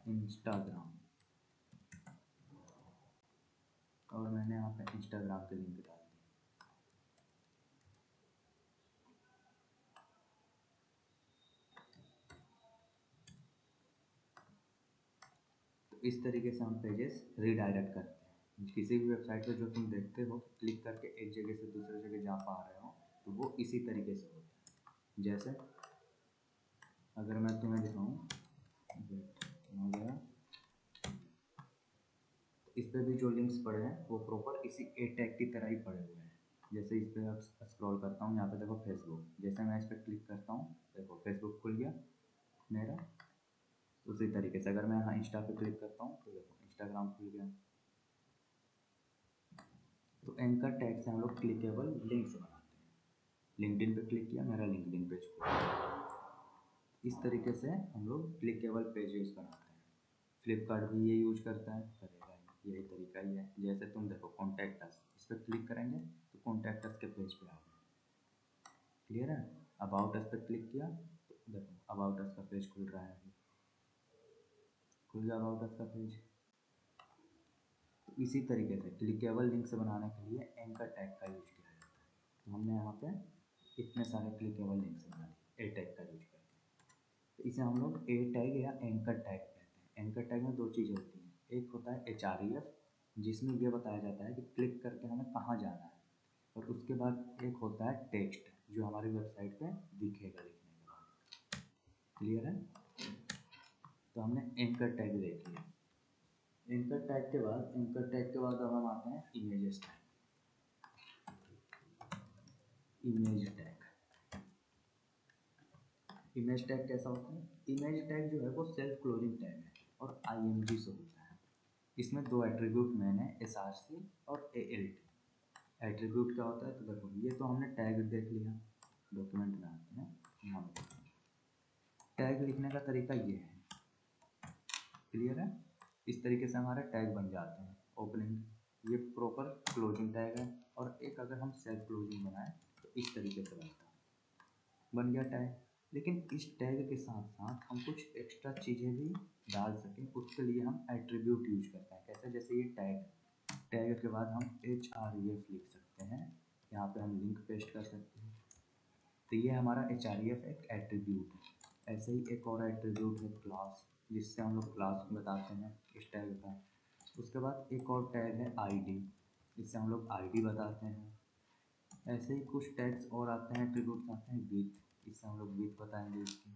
इंस्टाग्राम, और मैंने यहाँ पे इंस्टाग्राम के लिंक डाल दिए। तो इस तरीके से हम पेजेस रीडायरेक्ट करते हैं। किसी भी वेबसाइट पर जो तुम देखते हो क्लिक करके एक जगह से दूसरे जगह जा पा रहे हो, तो वो इसी तरीके से होता है। जैसे अगर मैं तुम्हें दिखाऊँ, हो गया, इस पे भी जो लिंक्स पड़े हैं वो प्रॉपर इसी ए टैग की तरह ही पड़े हुए हैं। जैसे इस पर अब स्क्रॉल करता हूँ, यहाँ पे देखो फेसबुक, जैसे मैं इस पर क्लिक करता हूँ देखो फेसबुक खुल गया मेरा। उसी तरीके से अगर मैं यहाँ इंस्टा पे क्लिक करता हूँ तो देखो इंस्टाग्राम खुल गया। तो एंकर टैग से हम लोग क्लिकेबल लिंक्स बनाते हैं। लिंक्डइन पे क्लिक किया, मेरा लिंक्डइन पेज खुल गया। इस तरीके से हम लोग क्लिकेबल पेजेस बनाते हैं। फ्लिपकार्ट भी ये यूज करता है, करेगा यही तरीका ही है। जैसे तुम देखो कॉन्टैक्ट अस, इस पर क्लिक करेंगे तो कॉन्टैक्ट अस के पेज पे आ गए, क्लियर है। अबाउट अस पे क्लिक किया तो देखो अबाउट अस का पेज खुल रहा है, अभी खुल गया अबाउट अस का पेज। तो इसी तरीके से क्लिकेबल लिंक्स बनाने के लिए एंकर टैग का यूज किया जाता है। तो हमने यहाँ पे इतने सारे क्लिकेबल लिंक्स बना लिए ए टैग का यूज करके। तो इसे हम लोग ए टैग या एंकर टैग कहते हैं। एंकर टैग में दो चीज़ होती हैं, एक होता है href, जिसमें यह बताया जाता है कि क्लिक करके हमें कहाँ जाना है, और उसके बाद एक होता है टेक्स्ट, जो हमारी वेबसाइट पे दिखेगा लिखने के बाद, क्लियर है। तो हमने एंकर टैग देख लिया। एंकर टैग के बाद अब हम आते हैं इमेज टैग। इमेज टैग कैसा होता है? इमेज टैग जो है वो सेल्फ क्लोजिंग टैग है और IMG से होता है। इसमें दो एट्रीब्यूट मेन है, SRC और ALT। एट्रीब्यूट क्या होता है? तो देखो, ये तो हमने टैग देख लिया। डॉक्यूमेंट में आते हैं, यहाँ टैग लिखने का तरीका ये है, क्लियर है? इस तरीके से हमारे टैग बन जाते हैं। ओपनिंग, ये प्रॉपर क्लोजिंग टैग है, और एक अगर हम सेल्फ क्लोजिंग बनाएं तो इस तरीके से बनता है, बन गया टैग। लेकिन इस टैग के साथ साथ हम कुछ एक्स्ट्रा चीज़ें भी डाल सकें, उसके लिए हम एट्रीब्यूट यूज करते हैं। कैसे? जैसे ये टैग के बाद हम href लिख सकते हैं, यहाँ पे हम लिंक पेस्ट कर सकते हैं। तो ये हमारा href एक एट्रीब्यूट है। ऐसे ही एक और एट्रीब्यूट है क्लास, जिससे हम लोग क्लास बताते हैं इस टैग का। उसके बाद एक और टैग है id, जिससे हम लोग id बताते हैं। ऐसे ही कुछ टैग्स और आते हैं, एट्रीब्यूट्स आते हैं विथ, इससे हम लोग विथ बताएंगे इसकी।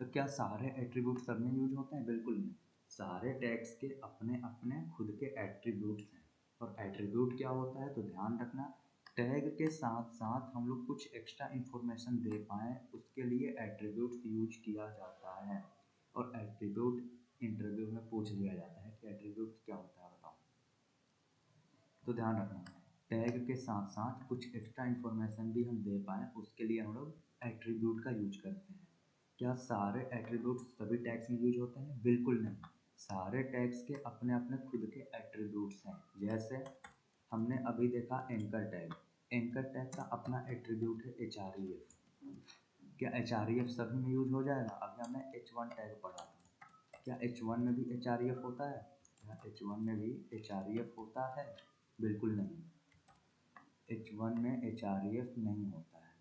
तो क्या सारे एट्रीब्यूट सब में यूज होते हैं? बिल्कुल नहीं। सारे टैग्स के अपने अपने खुद के एट्रीब्यूट्स हैं। और एट्रीब्यूट क्या होता है? तो ध्यान रखना, टैग के साथ साथ हम लोग कुछ एक्स्ट्रा इन्फॉर्मेशन दे पाएँ, उसके लिए एट्रीब्यूट्स यूज किया जाता है। और एट्रीब्यूट इंटरव्यू में पूछ लिया जाता है कि एट्रीब्यूट क्या होता है, बताओ। तो ध्यान रखना, टैग के साथ साथ कुछ एक्स्ट्रा इन्फॉर्मेशन भी हम दे पाएँ, उसके लिए हम लोग एट्रीब्यूट का यूज करते हैं। क्या सारे एट्रीब्यूट्स सभी टैग्स में यूज होते हैं? बिल्कुल नहीं। सारे टैग्स के अपने अपने खुद के एट्रीब्यूट्स हैं। जैसे हमने अभी देखा एंकर टैग, एंकर टैग का अपना एट्रीब्यूट है href। क्या href सभी में यूज हो जाएगा? अभी हमने h1 टैग पढ़ा था, क्या h1 में भी href होता है? क्या h1 में भी href होता है? बिल्कुल नहीं, h1 में href नहीं होता है।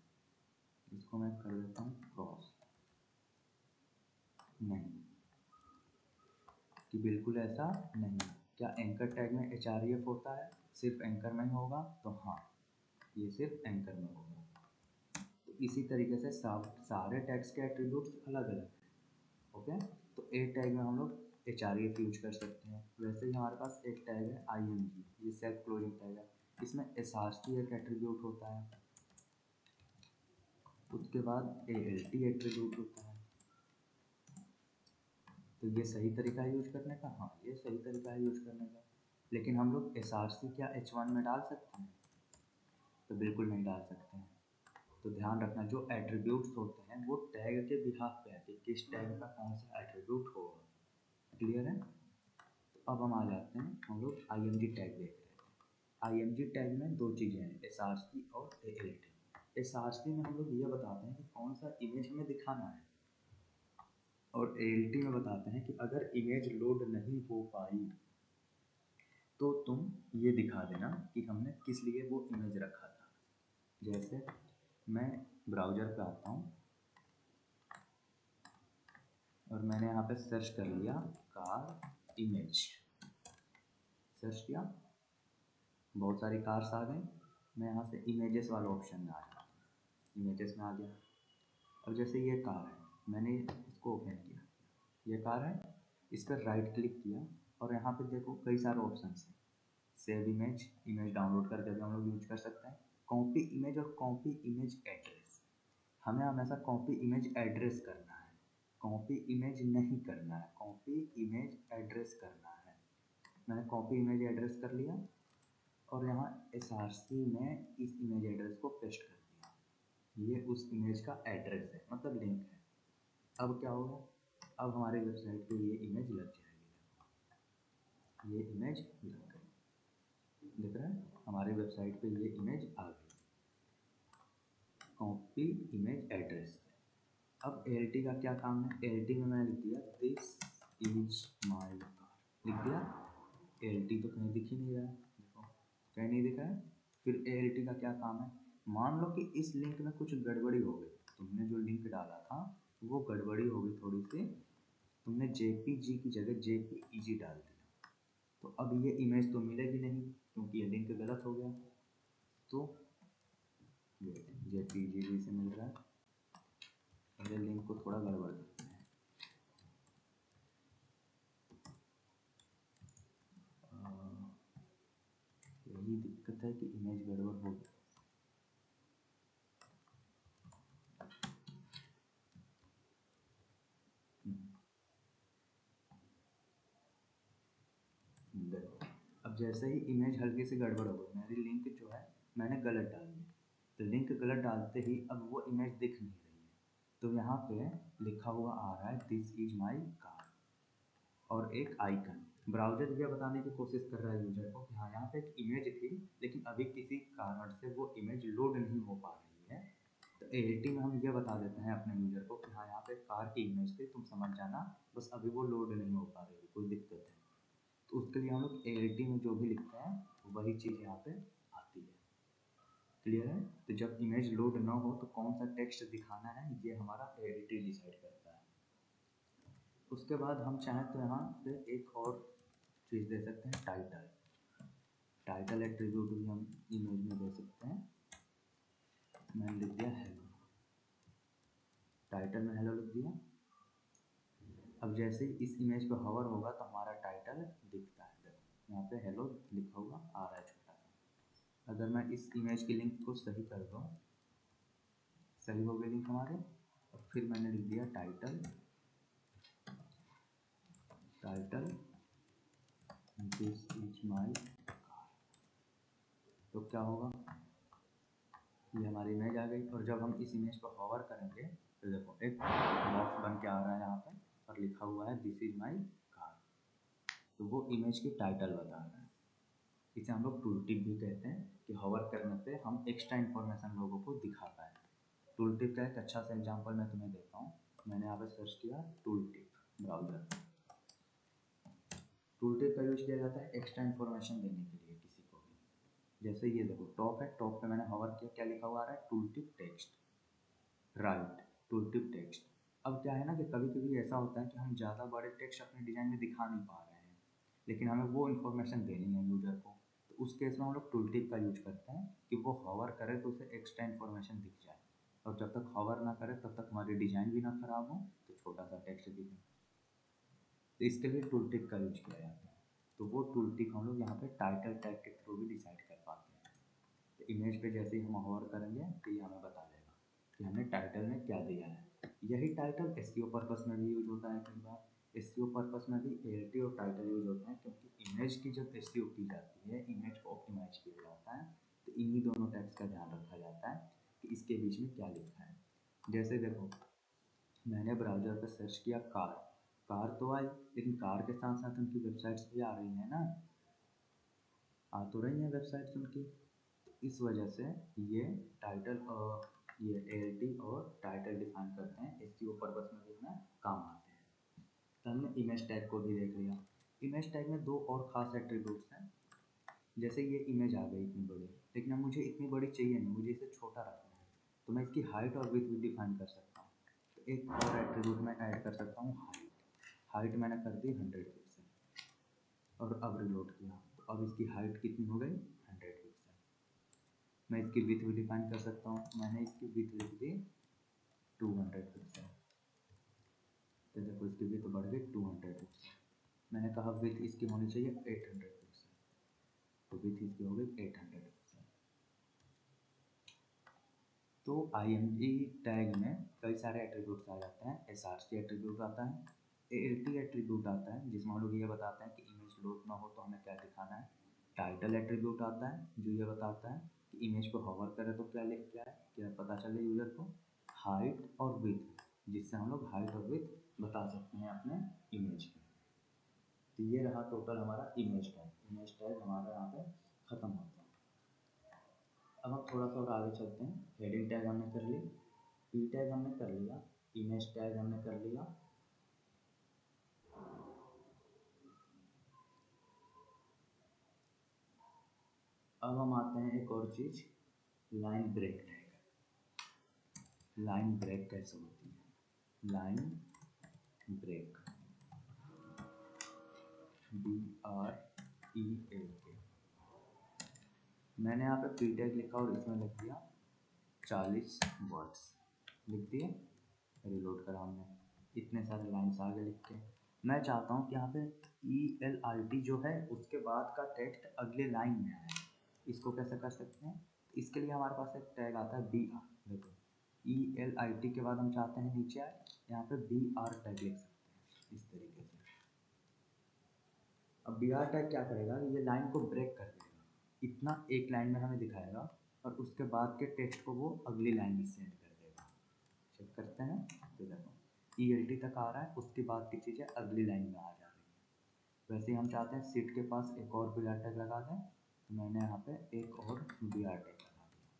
इसको मैं कर देता हूँ क्रॉस, नहीं, कि बिल्कुल ऐसा नहीं। क्या एंकर टैग में href होता है? सिर्फ एंकर में ही होगा? तो हाँ, ये सिर्फ एंकर में होगा। तो इसी तरीके से सारे टैग्स के एट्रीब्यूट्स अलग अलग हैं। ओके, तो ए टैग में हम लोग href यूज कर सकते हैं। वैसे ही हमारे पास एक टैग है img, ये सेल्फ क्लोजिंग टैग है, इसमें src एक एट्रीब्यूट होता है, उसके बाद ALT एट्रीब्यूट होता है। तो ये सही तरीका है यूज करने का? हाँ, ये सही तरीका है यूज करने का। लेकिन हम लोग SRC क्या h1 में डाल सकते हैं? तो बिल्कुल नहीं डाल सकते हैं। तो ध्यान रखना, जो एट्रीब्यूट्स होते हैं वो टैग के बिहाफ पे है कि किस टैग का कौन सा एट्रीब्यूट होगा। क्लियर है? तो अब हम आ जाते हैं, हम लोग IMG टैग देख रहे हैं। IMG टैग में दो चीज़ें हैं, SRC और ALT। SRC में हम लोग ये बताते हैं कि कौन सा इमेज हमें दिखाना है, और ALT में बताते हैं कि अगर इमेज लोड नहीं हो पाई तो तुम ये दिखा देना कि हमने किस लिए वो इमेज रखा था। जैसे मैं ब्राउज़र पे आता हूँ और मैंने यहाँ पे सर्च कर लिया कार इमेज, सर्च किया, बहुत सारी कार्स आ गई। मैं यहाँ से इमेजेस वाला ऑप्शन में आ जाता हूँ, इमेजेस में आ गया। अब जैसे ये कार है, मैंने इसको ओपन किया, ये कार है, इस पर राइट क्लिक किया और यहाँ पे देखो कई सारे ऑप्शन हैं। सेव इमेज, इमेज डाउनलोड करके भी हम लोग यूज कर सकते हैं। कॉपी इमेज और कॉपी इमेज एड्रेस, हमें हमेशा कॉपी इमेज एड्रेस करना है, कॉपी इमेज नहीं करना है, कॉपी इमेज एड्रेस करना है। मैंने कॉपी इमेज एड्रेस कर लिया और यहाँ SRC में इस इमेज एड्रेस को पेस्ट कर दिया। ये उस इमेज का एड्रेस है, मतलब लिंक है। अब क्या होगा? अब हमारे वेबसाइट पे ये इमेज लग जाएगी, ये इमेज लग गई, दिख रहा है? हमारे वेबसाइट पे ये इमेज आ गई, कॉपी इमेज एड्रेस। अब ALT का क्या काम है? ALT में मैंने लिख दिया दिस इज माई कार, लिख दिया। ALT तो कहीं दिख ही नहीं रहा है, देखो कहीं नहीं दिखा है। फिर ALT का क्या काम है? मान लो कि इस लिंक में कुछ गड़बड़ी हो गई, तुमने जो लिंक डाला था वो गड़बड़ी हो गई थोड़ी सी, तुमने JPG की जगह JPEG डाल दिया, तो अब ये इमेज तो मिलेगी नहीं क्योंकि ये लिंक गलत हो गया। तो JPEG से मिल रहा है, पहले लिंक को थोड़ा गड़बड़ करते हैं। ये दिक्कत है कि इमेज गड़बड़ हो गई। देखो अब जैसे ही इमेज हल्की सी गड़बड़ हो गई, मेरी लिंक जो है मैंने गलत डाल दी, तो लिंक गलत डालते ही अब वो इमेज दिख नहीं रही है। तो यहाँ पे लिखा हुआ आ रहा है दिस इज माई कार और एक आइकन। ब्राउज़र ये बताने की कोशिश कर रहा है यूजर को कि हाँ यहाँ पे एक इमेज थी, लेकिन अभी किसी कारण से वो इमेज लोड नहीं हो पा रही है। तो ALT में हम ये बता देते हैं अपने यूजर को कि हाँ यहाँ पे कार की इमेज थी, तुम समझ जाना, बस अभी वो लोड नहीं हो पा रही, कोई दिक्कत है। तो उसके लिए हम लोग ALT में जो भी लिखते हैं वही चीज़ यहाँ पे आती है। क्लियर है? तो जब इमेज लोड ना हो तो कौन सा टेक्स्ट दिखाना है ये हमारा ALT डिसाइड करता है। उसके बाद हम चाहें तो यहाँ पे एक और चीज़ दे सकते हैं, टाइटल। टाइटल एट्रीब्यूट भी हम इमेज में दे सकते हैं। मैंने लिख दिया हेलो, टाइटल में हेलो लिख दिया। अब जैसे ही इस इमेज पे हवर होगा तो हमारा टाइटल दिखता है। देखो यहाँ पे हेलो लिखा हुआ आ रहा है छोटा सा। अगर मैं इस इमेज की लिंक को सही कर दूँ, सही हो गई लिंक हमारे, और फिर मैंने लिख दिया title, title this is my car, तो क्या होगा, ये हमारी इमेज आ गई। और जब हम इस इमेज पर हॉवर करेंगे तो देखो एक बॉक्स बन के आ रहा है यहाँ पे और लिखा हुआ है दिस इज माई कार, तो वो इमेज की टाइटल बता रहा है। इसे हम लोग टूल टिप भी कहते हैं कि हॉवर करने पे हम एक्स्ट्रा इन्फॉर्मेशन लोगों को दिखा पाए। टूल टिप का एक अच्छा सा एग्जाम्पल मैं तुम्हें देता हूँ। मैंने यहाँ पे सर्च किया tool tip browser. Tool tip का यूज किया जाता है एक्स्ट्रा इन्फॉर्मेशन देने के लिए किसी को भी। जैसे ये देखो टॉप है, टॉप पे मैंने हॉवर किया, क्या लिखा हुआ आ रहा है, tool tip text, right, tool tip text. अब क्या है ना कि कभी कभी ऐसा होता है कि हम ज़्यादा बड़े टेक्स्ट अपने डिज़ाइन में दिखा नहीं पा रहे हैं, लेकिन हमें वो इन्फॉर्मेशन देनी है यूजर को, तो उस केस में हम लोग टूल टिप का यूज करते हैं कि वो हॉवर करे तो उसे एक्स्ट्रा इन्फॉर्मेशन दिख जाए, और जब तक हॉवर ना करे तब तक हमारी डिज़ाइन भी ना खराब हो, तो छोटा सा टेक्स्ट दिखे। तो इसके लिए टूल टिप का यूज किया जाता है। तो वो टूल टिप हम लोग यहाँ पे टाइटल टैग के थ्रू भी डिसाइड कर पाते हैं। तो इमेज पे जैसे ही हम हॉवर करेंगे तो ये हमें बता देगा कि हमने टाइटल में क्या दिया है। यही टाइटल SEO पर्पस में भी यूज होता है कई बार। SEO पर्पस में भी ALT और टाइटल यूज होते हैं, क्योंकि इमेज की जब SEO की जाती है, इमेज को ऑप्टिमाइज किया जाता है, तो इन्हीं दोनों टैग्स का ध्यान रखा जाता है कि इसके बीच में क्या लिखा है। जैसे देखो मैंने ब्राउज़र पर सर्च किया कार, कार तो आई, लेकिन कार के साथ साथ उनकी वेबसाइट्स भी आ रही हैं ना, आ तो रही हैं वेबसाइट्स उनकी। तो इस वजह से ये टाइटल और ये ALT और टाइटल डिफाइन करते हैं, SEO पर्पस में भी हमें काम आते हैं। तो हमने इमेज टैग को भी देख लिया। इमेज टैग में दो और ख़ास एट्रीब्यूट्स हैं। जैसे ये इमेज आ गई इतनी बड़ी, लेकिन अब मुझे इतनी बड़ी चाहिए नहीं, मुझे इसे छोटा रखना है, तो मैं इसकी हाइट और विड्थ भी डिफाइन कर सकता हूँ। तो एक और एट्रीब्यूट मैं ऐड कर सकता हूँ हाइट। हाइट मैंने कर दी 100 पिक्सल और अब रिलोड किया, तो अब इसकी हाइट कितनी हो गई, 100 पिक्सल। मैं इसकी विड्थ भी डिफाइन कर सकता हूँ, मैंने इसकी विड्थ लिख दी 200 पिक्सल। तो देखो इसकी विड्थ बढ़ गई 200 पिक्सल। मैंने कहा विड्थ इसकी होनी चाहिए 800 पिक्सल, तो विड्थ इसकी हो गई 800 पिक्सल। तो IMG टैग में कई सारे एट्रीब्यूट्स आ जाते हैं। SRC एट्रीब्यूट आता है, ALT एट्रीब्यूट आता है जिसमें हम लोग ये बताते हैं कि इमेज लोड ना हो तो हमें क्या दिखाना है। टाइटल एट्रीब्यूट आता है जो ये बताता है कि इमेज को हॉवर करे तो क्या लिख क्या है, क्या पता चले यूजर को। हाइट और विड्थ, जिससे हम लोग हाइट और विड्थ बता सकते हैं अपने इमेज की। तो ये रहा टोटल हमारा इमेज टैग। इमेज टैग हमारा यहाँ पे ख़त्म होता है। अब हम थोड़ा सा और आगे चलते हैं। हेडिंग टैग हमने कर ली, P टैग हमने कर लिया, इमेज टैग हमने कर लिया। अब हम आते हैं एक और चीज़, line break tag. Line break कैसे होती है, लाइन ब्रेक, BREAK। मैंने यहाँ पे P टैग लिखा और इसमें लिख दिया 40 वर्ड्स, लिख दिए, रिलोड करा हमने, इतने सारे लाइन्स आगे लिख के। मैं चाहता हूँ कि यहाँ पे ELRT जो है उसके बाद का टेक्स्ट अगले लाइन में आए, इसको कैसे कर सकते हैं? इसके लिए हमारे पास एक टैग आता है BR। देखो ELIT के बाद हम चाहते हैं नीचे आए, यहाँ पे BR टैग लिख सकते हैं इस तरीके से। अब BR टैग क्या करेगा, ये लाइन को ब्रेक कर देगा, इतना एक लाइन में हमें दिखाएगा और उसके बाद के टेक्स्ट को वो अगली लाइन में सेंड कर देगा। चेक करते हैं, तो देखो ELT तक आ रहा है, उसके बाद की चीज़ें अगली लाइन में आ जा रही है। वैसे ही हम चाहते हैं सीट के पास एक और BR टैग लगा दें, तो मैंने यहाँ पे एक और BR टैग लगा दिया।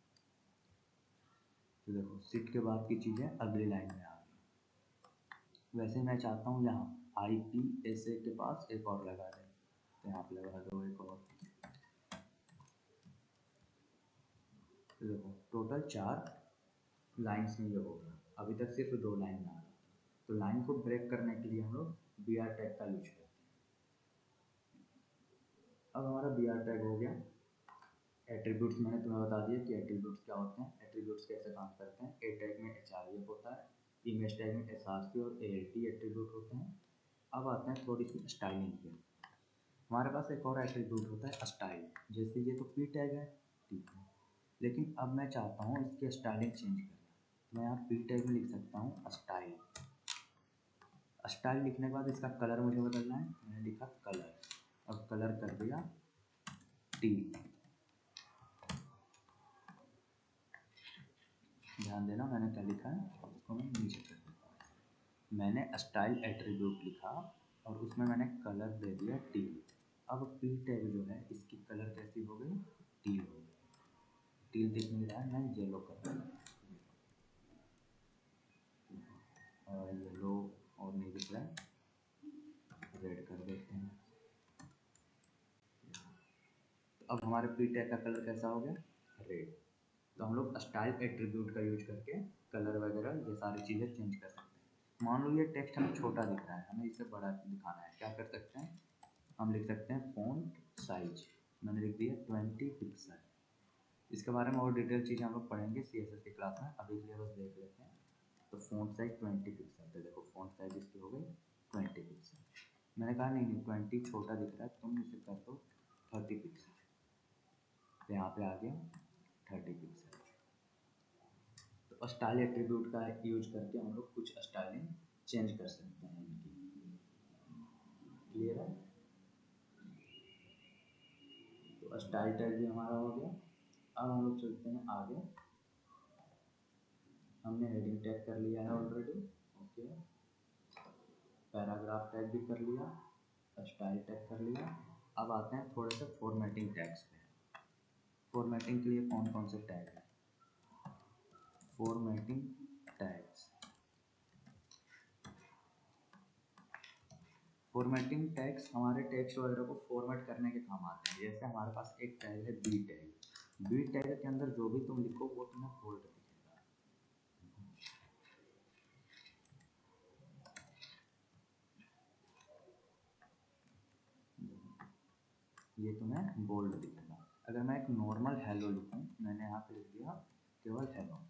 तो देखो सीट के बाद की चीज़ें अगली लाइन में आ गई। वैसे मैं चाहता हूँ यहाँ IPSA के पास एक और लगा दें, तो यहाँ पे लगा दो एक और। तो देखो टोटल 4 लाइन्स में ये हो गया, अभी तक सिर्फ 2 लाइन में आ रहा। तो लाइन को ब्रेक करने के लिए हम लोग BR टैग का यूज करते हैं। अब हमारा BR टैग हो गया। एट्रीब्यूट्स मैंने तुम्हें बता दिया कि एट्रीब्यूट्स क्या होते हैं, एट्रीब्यूट्स कैसे काम करते हैं। A टैग में href होता है, इमेज टैग में src और alt एट्रीब्यूट होते हैं। अब आते हैं थोड़ी सी स्टाइलिंग पे। हमारे पास एक और एट्रीब्यूट होता है स्टाइल, जैसे ये तो p टैग है, ठीक है, लेकिन अब मैं चाहता हूँ इसकी स्टाइलिंग चेंज करना। मैं यहाँ p टैग में लिख सकता हूँ स्टाइल। स्टाइल लिखने के बाद इसका कलर मुझे बदलना है, मैंने लिखा कलर, अब कलर कर दिया T। ध्यान देना मैंने क्या लिखा है, इसको मैं नीचे कर देता हूँ। मैंने स्टाइल एट्रीब्यूट लिखा और उसमें मैंने कलर दे दिया T। अब p टैग जो है इसकी कलर कैसी हो गई, टील हो गई। टील दिख नहीं रहा है, मैं येलो कर रहा हूँ, और येलो और नहीं दिख रहा है, रेड कर देते हैं। तो अब हमारे p टैग का कलर कैसा हो गया, रेड। तो हम लोग स्टाइल एट्रीब्यूट का यूज करके कलर वगैरह ये सारी चीज़ें चेंज कर सकते हैं। मान लो ये टेक्स्ट हमें छोटा दिख रहा है, हमें इसे बड़ा दिखाना है, क्या कर सकते हैं, हम लिख सकते हैं फ़ॉन्ट साइज, मैंने लिख दिया 20 पिक्सल। इसके बारे में और डिटेल चीज़ें हम लोग पढ़ेंगे CSS की क्लास में, अभी के लिए बस देख लेते हैं। तो फ़ॉन्ट साइज 20 पिक्सल, तो देखो फ़ॉन्ट साइज इसकी हो गई 20 पिक्सल। मैंने कहा नहीं 20 छोटा दिख रहा है, तुम इसे कर दो 30 पिक्सल, तो यहाँ पे आ गया 30 पिक्सल। तो स्टाइल एट्रीब्यूट का यूज करके हम लोग कुछ स्टाइलिंग चेंज कर सकते हैं इनकी। क्लियर है? तो स्टाइल टैग भी हमारा हो गया। अब हम लोग चलते हैं आगे। हमने हेडिंग टैग कर लिया है ऑलरेडी, ओके। पैराग्राफ टैग भी कर लिया, स्टाइल टैग कर लिया। अब आते हैं थोड़े से फॉर्मेटिंग टैग्स पे। फॉर्मेटिंग के लिए कौन कौन से टैग हैं, फॉर्मेटिंग टैग्स। फॉर्मेटिंग टैग्स हमारे टेक्स्ट वगैरह को फॉर्मेट करने के काम आते हैं। जैसे हमारे पास एक टैग है बी टैग, बी टैग के अंदर जो भी तुम लिखो वो तुम्हें बोल्ड दिखेगा। ये तुम्हें बोल्ड दिखेगा। अगर मैं एक नॉर्मल हेलो लिखूं, मैंने यहाँ पे लिख दिया केवल हेलो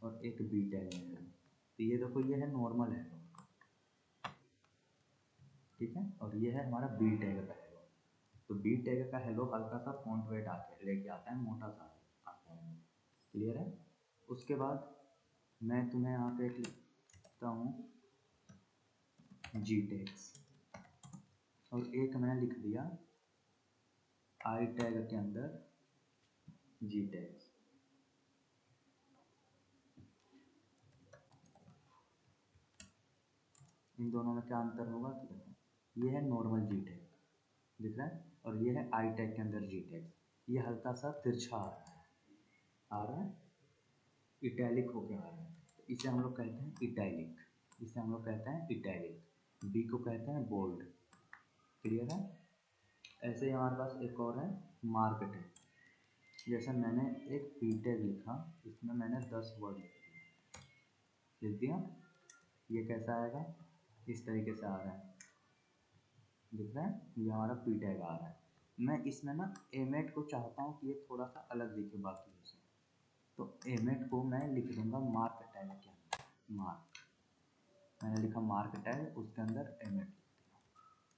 और एक बी टैग है, तो ये देखो ये है नॉर्मल हेलो, ठीक है, और ये है हमारा बी टैग का हेलो। तो बी टैग का हेलो हल्का सा फॉन्ट वेट आके लेके आता है, मोटा सा आता है। क्लियर है? उसके बाद मैं तुम्हें यहाँ पे एक लिखता हूँ जी टैग्स, और एक मैंने लिख दिया आई टैग के अंदर जी टैग्स। इन दोनों में क्या अंतर होगा, तो देखो ये है नॉर्मल जी टैग दिख रहा है, और ये है आई टैग के अंदर जी टैग्स। ये हल्का सा तिरछा आ रहा है, इटैलिक होके आ रहा है, तो इसे हम लोग कहते हैं इटैलिक, इसे हम लोग कहते हैं इटैलिक। बी को कहते हैं बोल्ड। क्लियर है? ऐसे ही हमारे पास एक और है मार्क टैग। जैसे मैंने एक पी टैग लिखा, इसमें मैंने 10 वर्ड लिख दिया, ये कैसा आएगा, इस तरीके से आ रहा है, दिख रहा है, ये हमारा पी टैग आ रहा है। मैं इसमें ना एमेट को चाहता हूँ कि ये थोड़ा सा अलग दिखे बाकी से, तो एमेट को मैं लिख दूंगा मार्क टैग के अंदर, मार्क, मैंने लिखा मार्क टैग, उसके अंदर एमेट लिख दिया।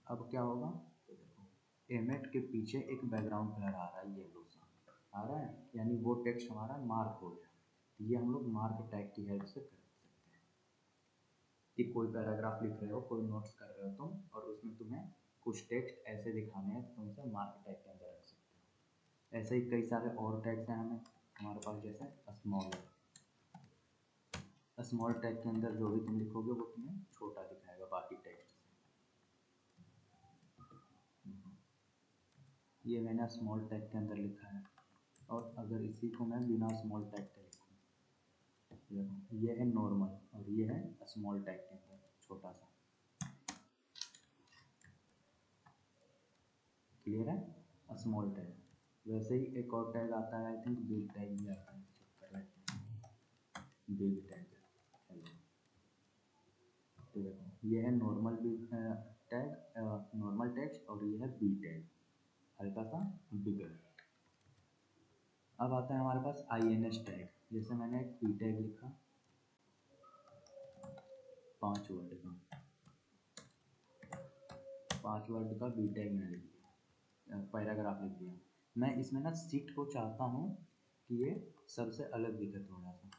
अब क्या होगा, तो देखो एमेट के पीछे एक बैकग्राउंड कलर आ रहा है, येलो सा आ रहा है, यानी वो टेक्स्ट हमारा मार्क हो गया। तो ये हम लोग मार्क टैग की हेल्प से कर सकते हैं कि कोई पैराग्राफ लिख रहे हो, कोई नोट्स कर रहे हो तुम, और उसमें तुम्हें कुछ टेक्स्ट ऐसे दिखाने हैं तो तुम उसे मार्क टैग के अंदर रख सकते हो। ऐसे ही कई सारे और टैग्स हैं हमारे पास, जैसे स्मॉल टैग के अंदर जो भी तुम लिखोगे वो तुम्हें छोटा दिखाएगा बाकी टेक्स्ट से। ये मैंने स्मॉल टैग के अंदर लिखा है, और अगर इसी को मैं बिना स्मॉल टैग के लिखूँ, ये है नॉर्मल और ये है स्मॉल टैग के अंदर छोटा सा। क्लियर है? Small tag. वैसे ही एक और टैग आता है, आई थिंक बिग टैग भी आता है, चेक कर लेते हैं। Big tag, hello. तो देखो ये है normal big tag, normal text, और ये है बी टैग, हल्का सा बिगर। अब आता है हमारे पास INS टैग। जैसे मैंने एक पी टैग लिखा 5 वर्ड का, 5 वर्ड का बी टैग मैंने लिख दिया, पैराग्राफ लिख दिया। मैं इसमें ना सीट को चाहता हूँ कि ये सबसे अलग दिखे थोड़ा सा,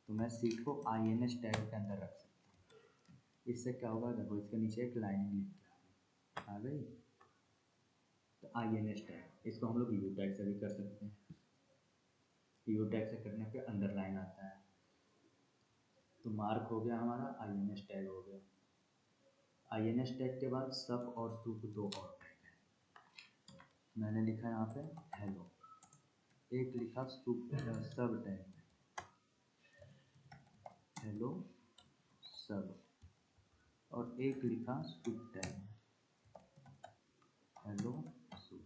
तो मैं सीट को INS टैग के अंदर रख सकता हूँ। इससे क्या होगा, देखो इसके नीचे एक लाइनिंग लिख के आ गई, तो INS टैग। इसको हम लोग यू टैग से भी कर सकते हैं। यू टैग से करने पे अंडरलाइन आता है, तो मार्क हो गया हमारा, INS टैग हो गया। INS टैग के बाद सब और सुप दो और टैग है। मैंने लिखा यहाँ पे हेलो, एक लिखा सब टैग हेलो सब, और एक लिखा सुप टैग हेलो सुप।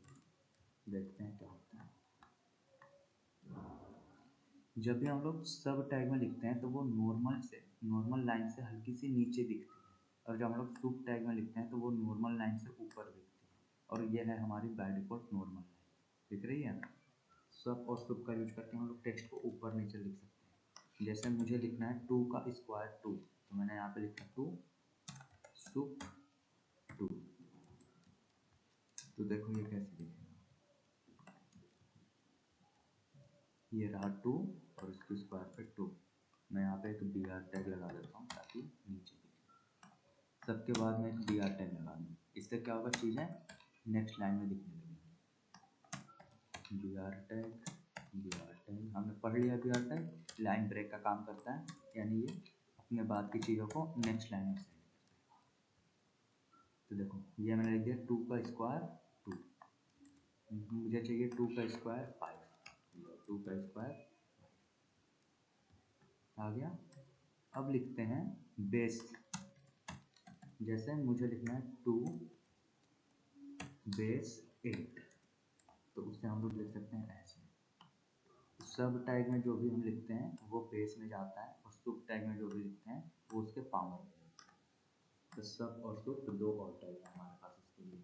देखते हैं क्या होता है। जब भी हम लोग सब टैग में लिखते हैं तो वो नॉर्मल लाइन से हल्की सी नीचे दिखती है, और जब हम लोग सुप टैग में लिखते हैं तो वो नॉर्मल लाइन से ऊपर दिखती है, और ये है हमारी बाय डिफॉल्ट नॉर्मल लाइन, दिख रही है। सब और सुप का यूज करके हम लोग टेक्स्ट को ऊपर नीचे लिख सकते हैं। जैसे मुझे लिखना है 2 का स्क्वायर 2, तो मैंने यहाँ पे लिखा 2 सुप 2, तो देखो ये कैसे दिखेगा, ये रहा 2 और इसके स्क्वायर पे 2। मैं यहाँ पे एक BR टैग लगा देता हूँ ताकि नीचे दिखे। सबके बाद में एक BR टैग लगा दूँ, इससे क्या होगा, चीज़ें नेक्स्ट लाइन में दिखने लगेंगी। BR टैग हमने पढ़ लिया। BR टैग लाइन ब्रेक का काम करता है, यानी ये अपने बाद की चीज़ों को नेक्स्ट लाइन में सेंड करता है। तो देखो ये मैंने लिख दिया 2 का स्क्वायर 2, मुझे चाहिए 2 का स्क्वायर 5, 2 का स्क्वायर आ गया। अब लिखते हैं बेस। जैसे मुझे लिखना है 2 बेस 8, तो उससे हम लोग लिख सकते हैं ऐसे। सब टैग में जो भी हम लिखते हैं वो बेस में जाता है, और सुप टैग में जो भी लिखते हैं वो उसके पावर में जाता है। तो सब और सुप दो और टैग है हमारे पास इसके लिए।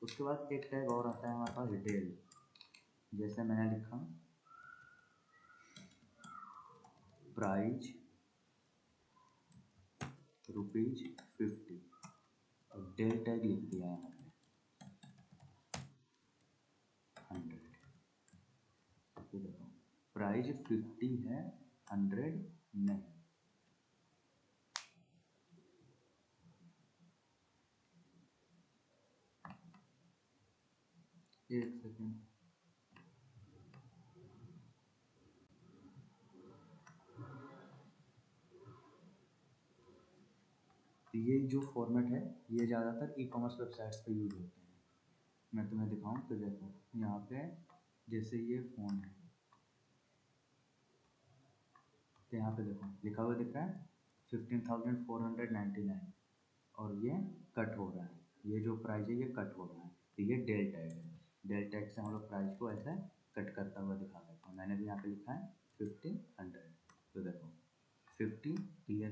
उसके बाद एक टैग और आता है हमारे पास डेल। जैसे मैंने लिखा प्राइज ₹50, और डेल टैग लिख दिया है यहाँ पे 100। तो देखो प्राइज 50 है, 100 नहीं। एक सेकेंड, तो ये जो फॉर्मेट है ये ज़्यादातर ई-कॉमर्स वेबसाइट्स पे यूज होते हैं। मैं तुम्हें दिखाऊं तो देखो यहाँ पे, जैसे ये फ़ोन है, तो यहाँ पे देखो लिखा हुआ दिख रहा है 15,499, और ये कट हो रहा है, ये जो प्राइस है ये कट हो रहा है, तो ये डेल टैग है। डेल टैग से हम लोग प्राइस को ऐसे कट करता हुआ दिखा देता हूँ। मैंने भी यहाँ पे लिखा है 1500, तो देखो 50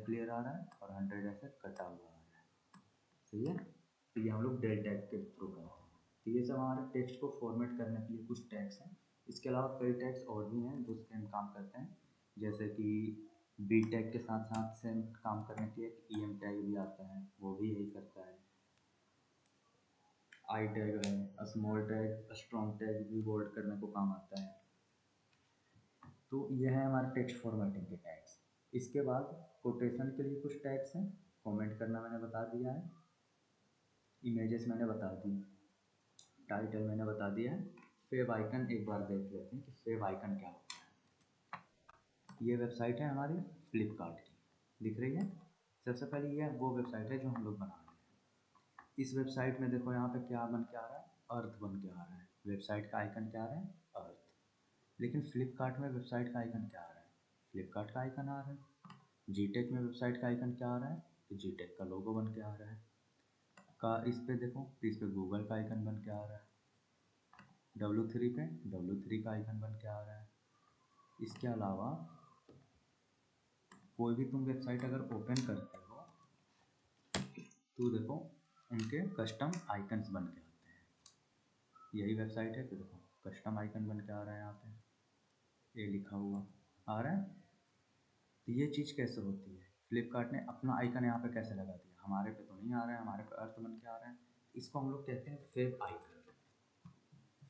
क्लियर आ रहा है, और 100 ऐसे कटा हुआ आ रहा है, सही है। तो ये हम लोग डेल टैग के थ्रू करते हैं। तो ये सब हमारे टेक्स्ट को फॉर्मेट करने के लिए कुछ टैग्स हैं। इसके अलावा कई टैग्स और भी हैं जो सेम काम करते हैं, जैसे कि बी टैग के साथ साथ सेम काम करने के लिए एक EM टैग भी आता है, वो भी यही करता है। आई टैग है, स्मॉल टैग, स्ट्रॉन्ग टैग भी बोल्ड करने को काम आता है। तो यह है हमारे टेक्स्ट फॉर्मेटिंग के टैग्स। इसके बाद कोटेशन के लिए कुछ टैग्स हैं। कमेंट करना मैंने बता दिया है, इमेजेस मैंने बता दी, टाइटल मैंने बता दिया है। फेव आइकन एक बार देख लेते हैं कि फेव आइकन क्या होता है। ये वेबसाइट है हमारी फ्लिपकार्ट की, दिख रही है। सबसे पहले ये वो वेबसाइट है जो हम लोग बना रहे हैं। इस वेबसाइट में देखो यहाँ पे क्या बन के आ रहा है, अर्थ बन के आ रहा है। वेबसाइट का आइकन क्या आ रहा है, अर्थ। लेकिन फ्लिपकार्ट में वेबसाइट का आइकन क्या आ रहा है, फ्लिपकार्ट का आइकन आ रहा है। जीटेक में वेबसाइट का आइकन क्या आ रहा है, तो जीटेक का लोगो बन के आ रहा है। का इस पे देखो, तो इस पे गूगल का आइकन बन के आ रहा है। W3 पे W3 का आइकन बन के आ रहा है। इसके अलावा कोई भी तुम वेबसाइट अगर ओपन करते हो तो देखो उनके कस्टम आइकन्स बन के आते हैं। यही वेबसाइट है तो देखो कस्टम आइकन बन के आ रहा है, यहाँ पे ये लिखा हुआ आ रहा है। तो ये चीज़ कैसे होती है, फ्लिपकार्ट ने अपना आइकन यहाँ पे कैसे लगा दिया, हमारे पे तो नहीं आ रहा है, हमारे पे अर्थ बन के आ रहा है। इसको हम लोग कहते हैं फेव आइकन,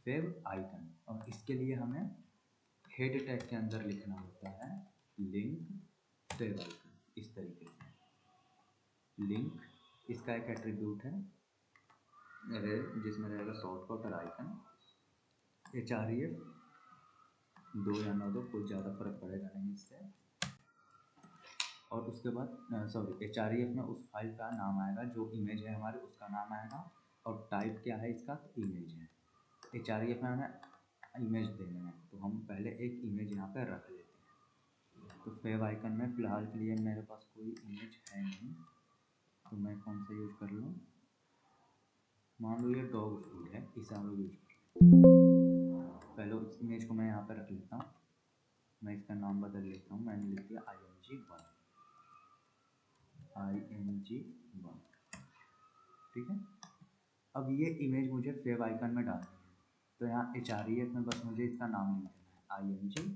फेव आइकन। और इसके लिए हमें हेड टैग के अंदर लिखना होता है लिंक फेव आइकन, इस तरीके से। लिंक इसका एक एट्रीब्यूट है जिसमें रहेगा शॉर्ट कट और आइकन। href 2 या 9 दो, कोई ज़्यादा फर्क पड़ेगा नहीं इससे। और उसके बाद सॉरी href में उस फाइल का नाम आएगा, जो इमेज है हमारी उसका नाम आएगा। और टाइप क्या है इसका, तो इमेज है। href में हमें इमेज देना है, तो हम पहले एक इमेज यहाँ पे रख लेते हैं। तो फेव आइकन में फ़िलहाल के लिए मेरे पास कोई इमेज है नहीं, तो मैं कौन सा यूज़ कर लूँ। मान लो ये डॉग फूड है, इसे हम लोग यूज कर पहले इस इमेज को मैं यहाँ पे रख लेता हूँ। मैं इसका नाम बदल लेता हूँ, मैंने लिख दिया img1, img1, ठीक है। अब ये इमेज मुझे फेव आइकन में डालनी है, तो यहाँ href में बस मुझे इसका नाम लिख देना है img1।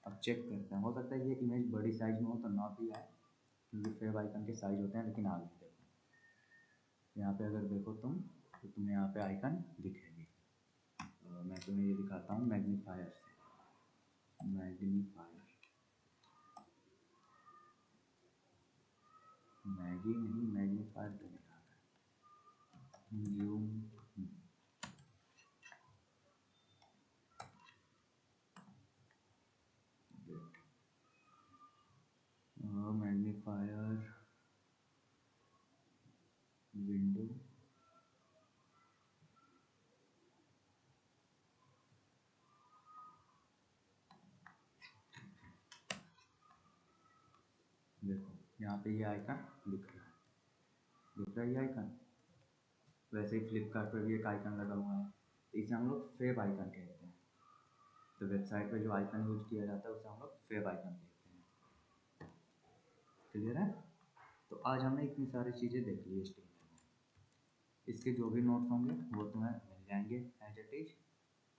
अब चेक करते हैं, हो सकता है ये इमेज बड़ी साइज में हो तो ना भी आए, क्योंकि फेव आइकन के साइज होते हैं। लेकिन आगे देखो, यहाँ पे अगर देखो तुम, तो तुम्हें यहाँ पे आइकन दिखेगी। मैं तुम्हें ये दिखाता हूँ मैग्नीफायर से, मैग्नीफायर, मैगी नहीं, मैग्नीफायर पे दिखा रहा है, जूम। मैग्नीफायर विंडो, देखो यहाँ पे ये आइकन दिख रहा है, दिख रहा है ये आइकन। वैसे ही फ्लिपकार्ट पर भी एक आइकन लगा हुआ है, इसे हम लोग फेव आइकन कहते हैं। तो वेबसाइट पे जो आइकन यूज किया जाता है उसे हम लोग फेव आइकन कहते हैं। क्लियर है। तो आज हमने इतनी सारी चीज़ें देख ली HTML में। इसके जो भी नोट्स होंगे वो तुम्हें मिल जाएंगे as it is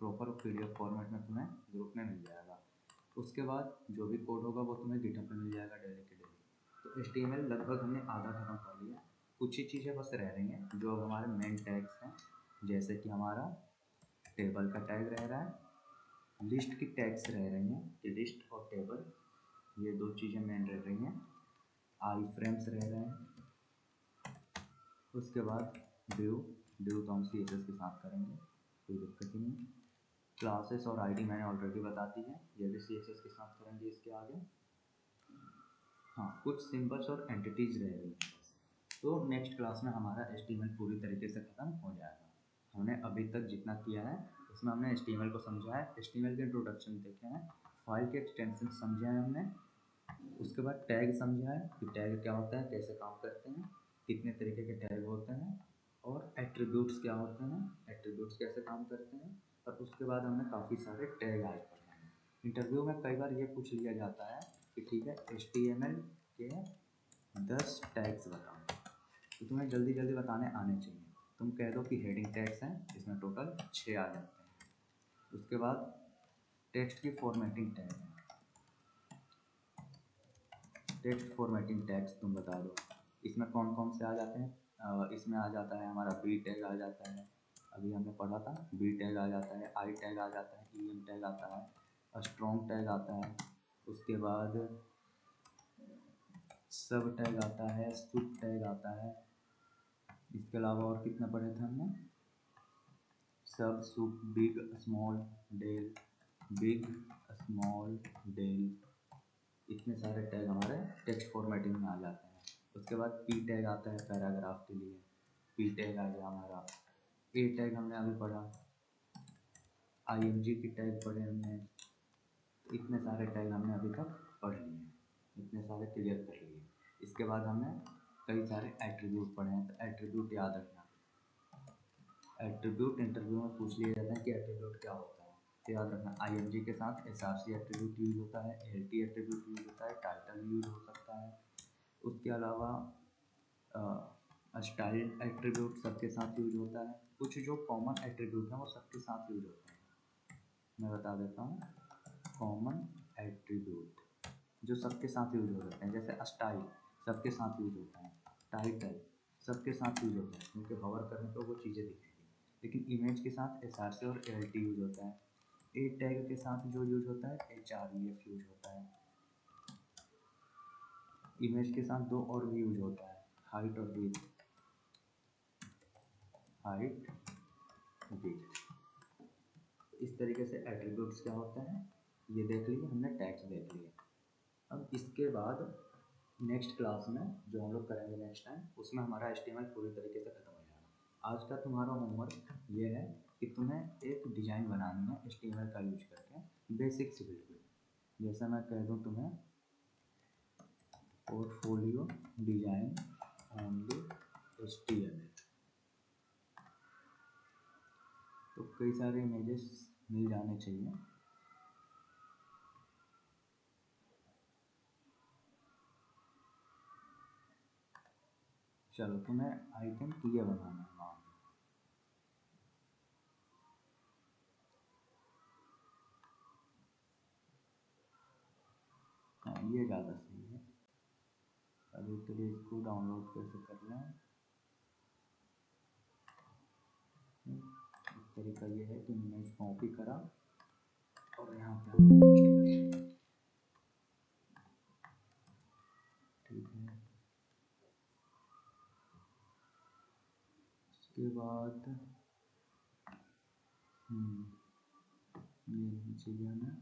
proper PDF format में, तुम्हें ग्रुप में मिल जाएगा। उसके बाद जो भी कोड होगा वो तुम्हें गिटहब पे मिल जाएगा डेली के डेली। तो HTML लगभग हमने आधा खत्म कर लिया, कुछ ही चीज़ें बस रह रही हैं जो अब हमारे मेन टैग्स हैं। जैसे कि हमारा टेबल का टैग रह रहा है, लिस्ट की टैग्स रह रही हैं कि लिस्ट और टेबल, ये दो चीज़ें मेन रह रही हैं। आई फ्रेम्स रह रहे हैं। उसके बाद ड्यू तो हम CSS के साथ करेंगे, कोई दिक्कत ही नहीं। क्लासेस और आईडी मैंने ऑलरेडी बता दी है, ये भी CSS के साथ करेंगे इसके आगे। हाँ, कुछ सिंबल्स और एंटिटीज रह रही हैं। तो नेक्स्ट क्लास में हमारा HTML पूरी तरीके से ख़त्म हो जाएगा। हमने अभी तक जितना किया है उसमें हमने HTML को समझा है, HTML के इंट्रोडक्शन देखे हैं, फाइल के एक्सटेंशन समझे हैं हमने। उसके बाद टैग समझा है कि टैग क्या होता है, कैसे काम करते हैं, कितने तरीके के टैग होते हैं, और एट्रीब्यूट्स क्या होते हैं, एट्रीब्यूट्स कैसे काम करते हैं। और उसके बाद हमने काफ़ी सारे टैग आज पढ़े हैं। इंटरव्यू में कई बार ये पूछ लिया जाता है कि ठीक है HTML के 10 टैग्स बताओ, तो तुम्हें जल्दी जल्दी बताने आने चाहिए। तुम कह दो कि हेडिंग टैग्स हैं, इसमें टोटल 6 आ जाते हैं। उसके बाद टेक्स्ट की फॉर्मेटिंग टैग है, टेक्स्ट फॉर्मेटिंग टैग्स तुम बता दो इसमें कौन कौन से आ जाते हैं। इसमें आ जाता है हमारा बी टैग आ जाता है, अभी हमने पढ़ा था बी टैग आ जाता है, आई टैग आ जाता है, ई एम टैग आता है, स्ट्रॉन्ग टैग आता है, उसके बाद सब टैग आता है, सुप टैग आता है। इसके अलावा और कितने पढ़े थे हमने, सब, sup, big, small, del, big, small, del, इतने सारे टैग हमारे टेक्स्ट फॉर्मेटिंग में आ जाते हैं। उसके बाद पी टैग आता है पैराग्राफ के लिए, पी टैग आ गया हमारा। ए टैग हमने अभी पढ़ा, आई एन जी की टैग पढ़े हमने। इतने सारे टैग हमने अभी तक पढ़ लिए, इतने सारे क्लियर कर लिए। इसके बाद हमने कई सारे एट्रीब्यूट पढ़े हैं, तो एट्रीब्यूट याद रखना। एट्रीब्यूट इंटरव्यू में पूछ लिया जाता है कि एट्रीब्यूट क्या होता है, तो याद रखना आईएनजी के साथ एसआरसी एट्रीब्यूट यूज होता है, एलटी एट्रीब्यूट यूज होता है, टाइटल यूज हो सकता है। उसके अलावा स्टाइल एट्रीब्यूट सबके साथ यूज होता है। कुछ जो कॉमन एट्रीब्यूट हैं वो सबके साथ यूज होते हैं, मैं बता देता हूँ। कॉमन एट्रीब्यूट जो सबके साथ यूज हो सकते हैं, जैसे स्टाइल सबके साथ यूज होता है, टाइटल सबके साथ यूज होता है क्योंकि हवर करने पर वो चीज़ें दिखेंगी। लेकिन इमेज के साथ एसआरसी और एलटी यूज होता है। ए टैग के साथ जो यूज होता है एचआरवीएफ यूज होता है। इमेज के साथ दो और भी यूज होता है, हाइट और विड्थ, हाइट विड्थ। इस तरीके से एट्रीब्यूट्स क्या होते हैं ये देख लिए हमने, टैग्स देख लिए। अब इसके बाद नेक्स्ट क्लास में जो हम लोग करेंगे नेक्स्ट टाइम, उसमें हमारा HTML पूरी तरीके से खत्म हो जाएगा। आज का तुम्हारा होमवर्क ये है कि तुम्हें एक डिज़ाइन बनानी है HTML का यूज करके, बेसिक सी बिल्कुल। जैसे मैं कह दूँ तुम्हें पोर्टफोलियो डिजाइन ओनली HTML, तो कई सारे इमेजेस मिल जाने चाहिए। चलो तुम्हें आई थिंक ये बनाना है, हाँ ये ज़्यादा सही है। अभी के लिए इसको डाउनलोड कैसे कर लें, तरीका ये है कि मैंने इसको कॉपी करा और यहाँ पे पेस्ट कर, ठीक है। उसके बाद ये नीचे जाना,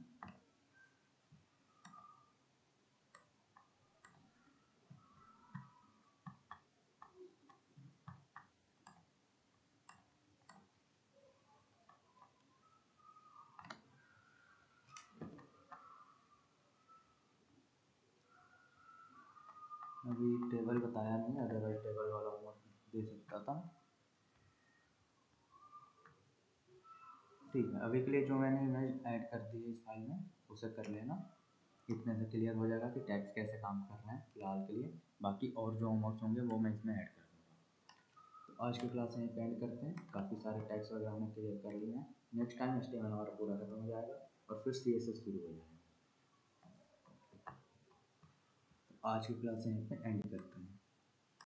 अभी टेबल बताया नहीं, अदरवाइज टेबल वाला होमवर्क दे सकता था। ठीक है, अभी के लिए जो मैंने इमेज ऐड कर दी है इस फाइल में उसे कर लेना, इतने से क्लियर हो जाएगा कि टैग्स कैसे काम कर रहे हैं फिलहाल के लिए। बाकी और जो होमवर्क होंगे वो मैं इसमें ऐड कर दूँगा। तो आज की क्लास यहीं पे एंड करते हैं, काफ़ी सारे टैग्स वगैरह हमने क्लियर कर लिए हैं। नेक्स्ट टाइम HTML हमारा पूरा खत्म हो जाएगा और फिर CSS शुरू हो जाएगा। तो आज की क्लास यहीं पे एंड करते हैं।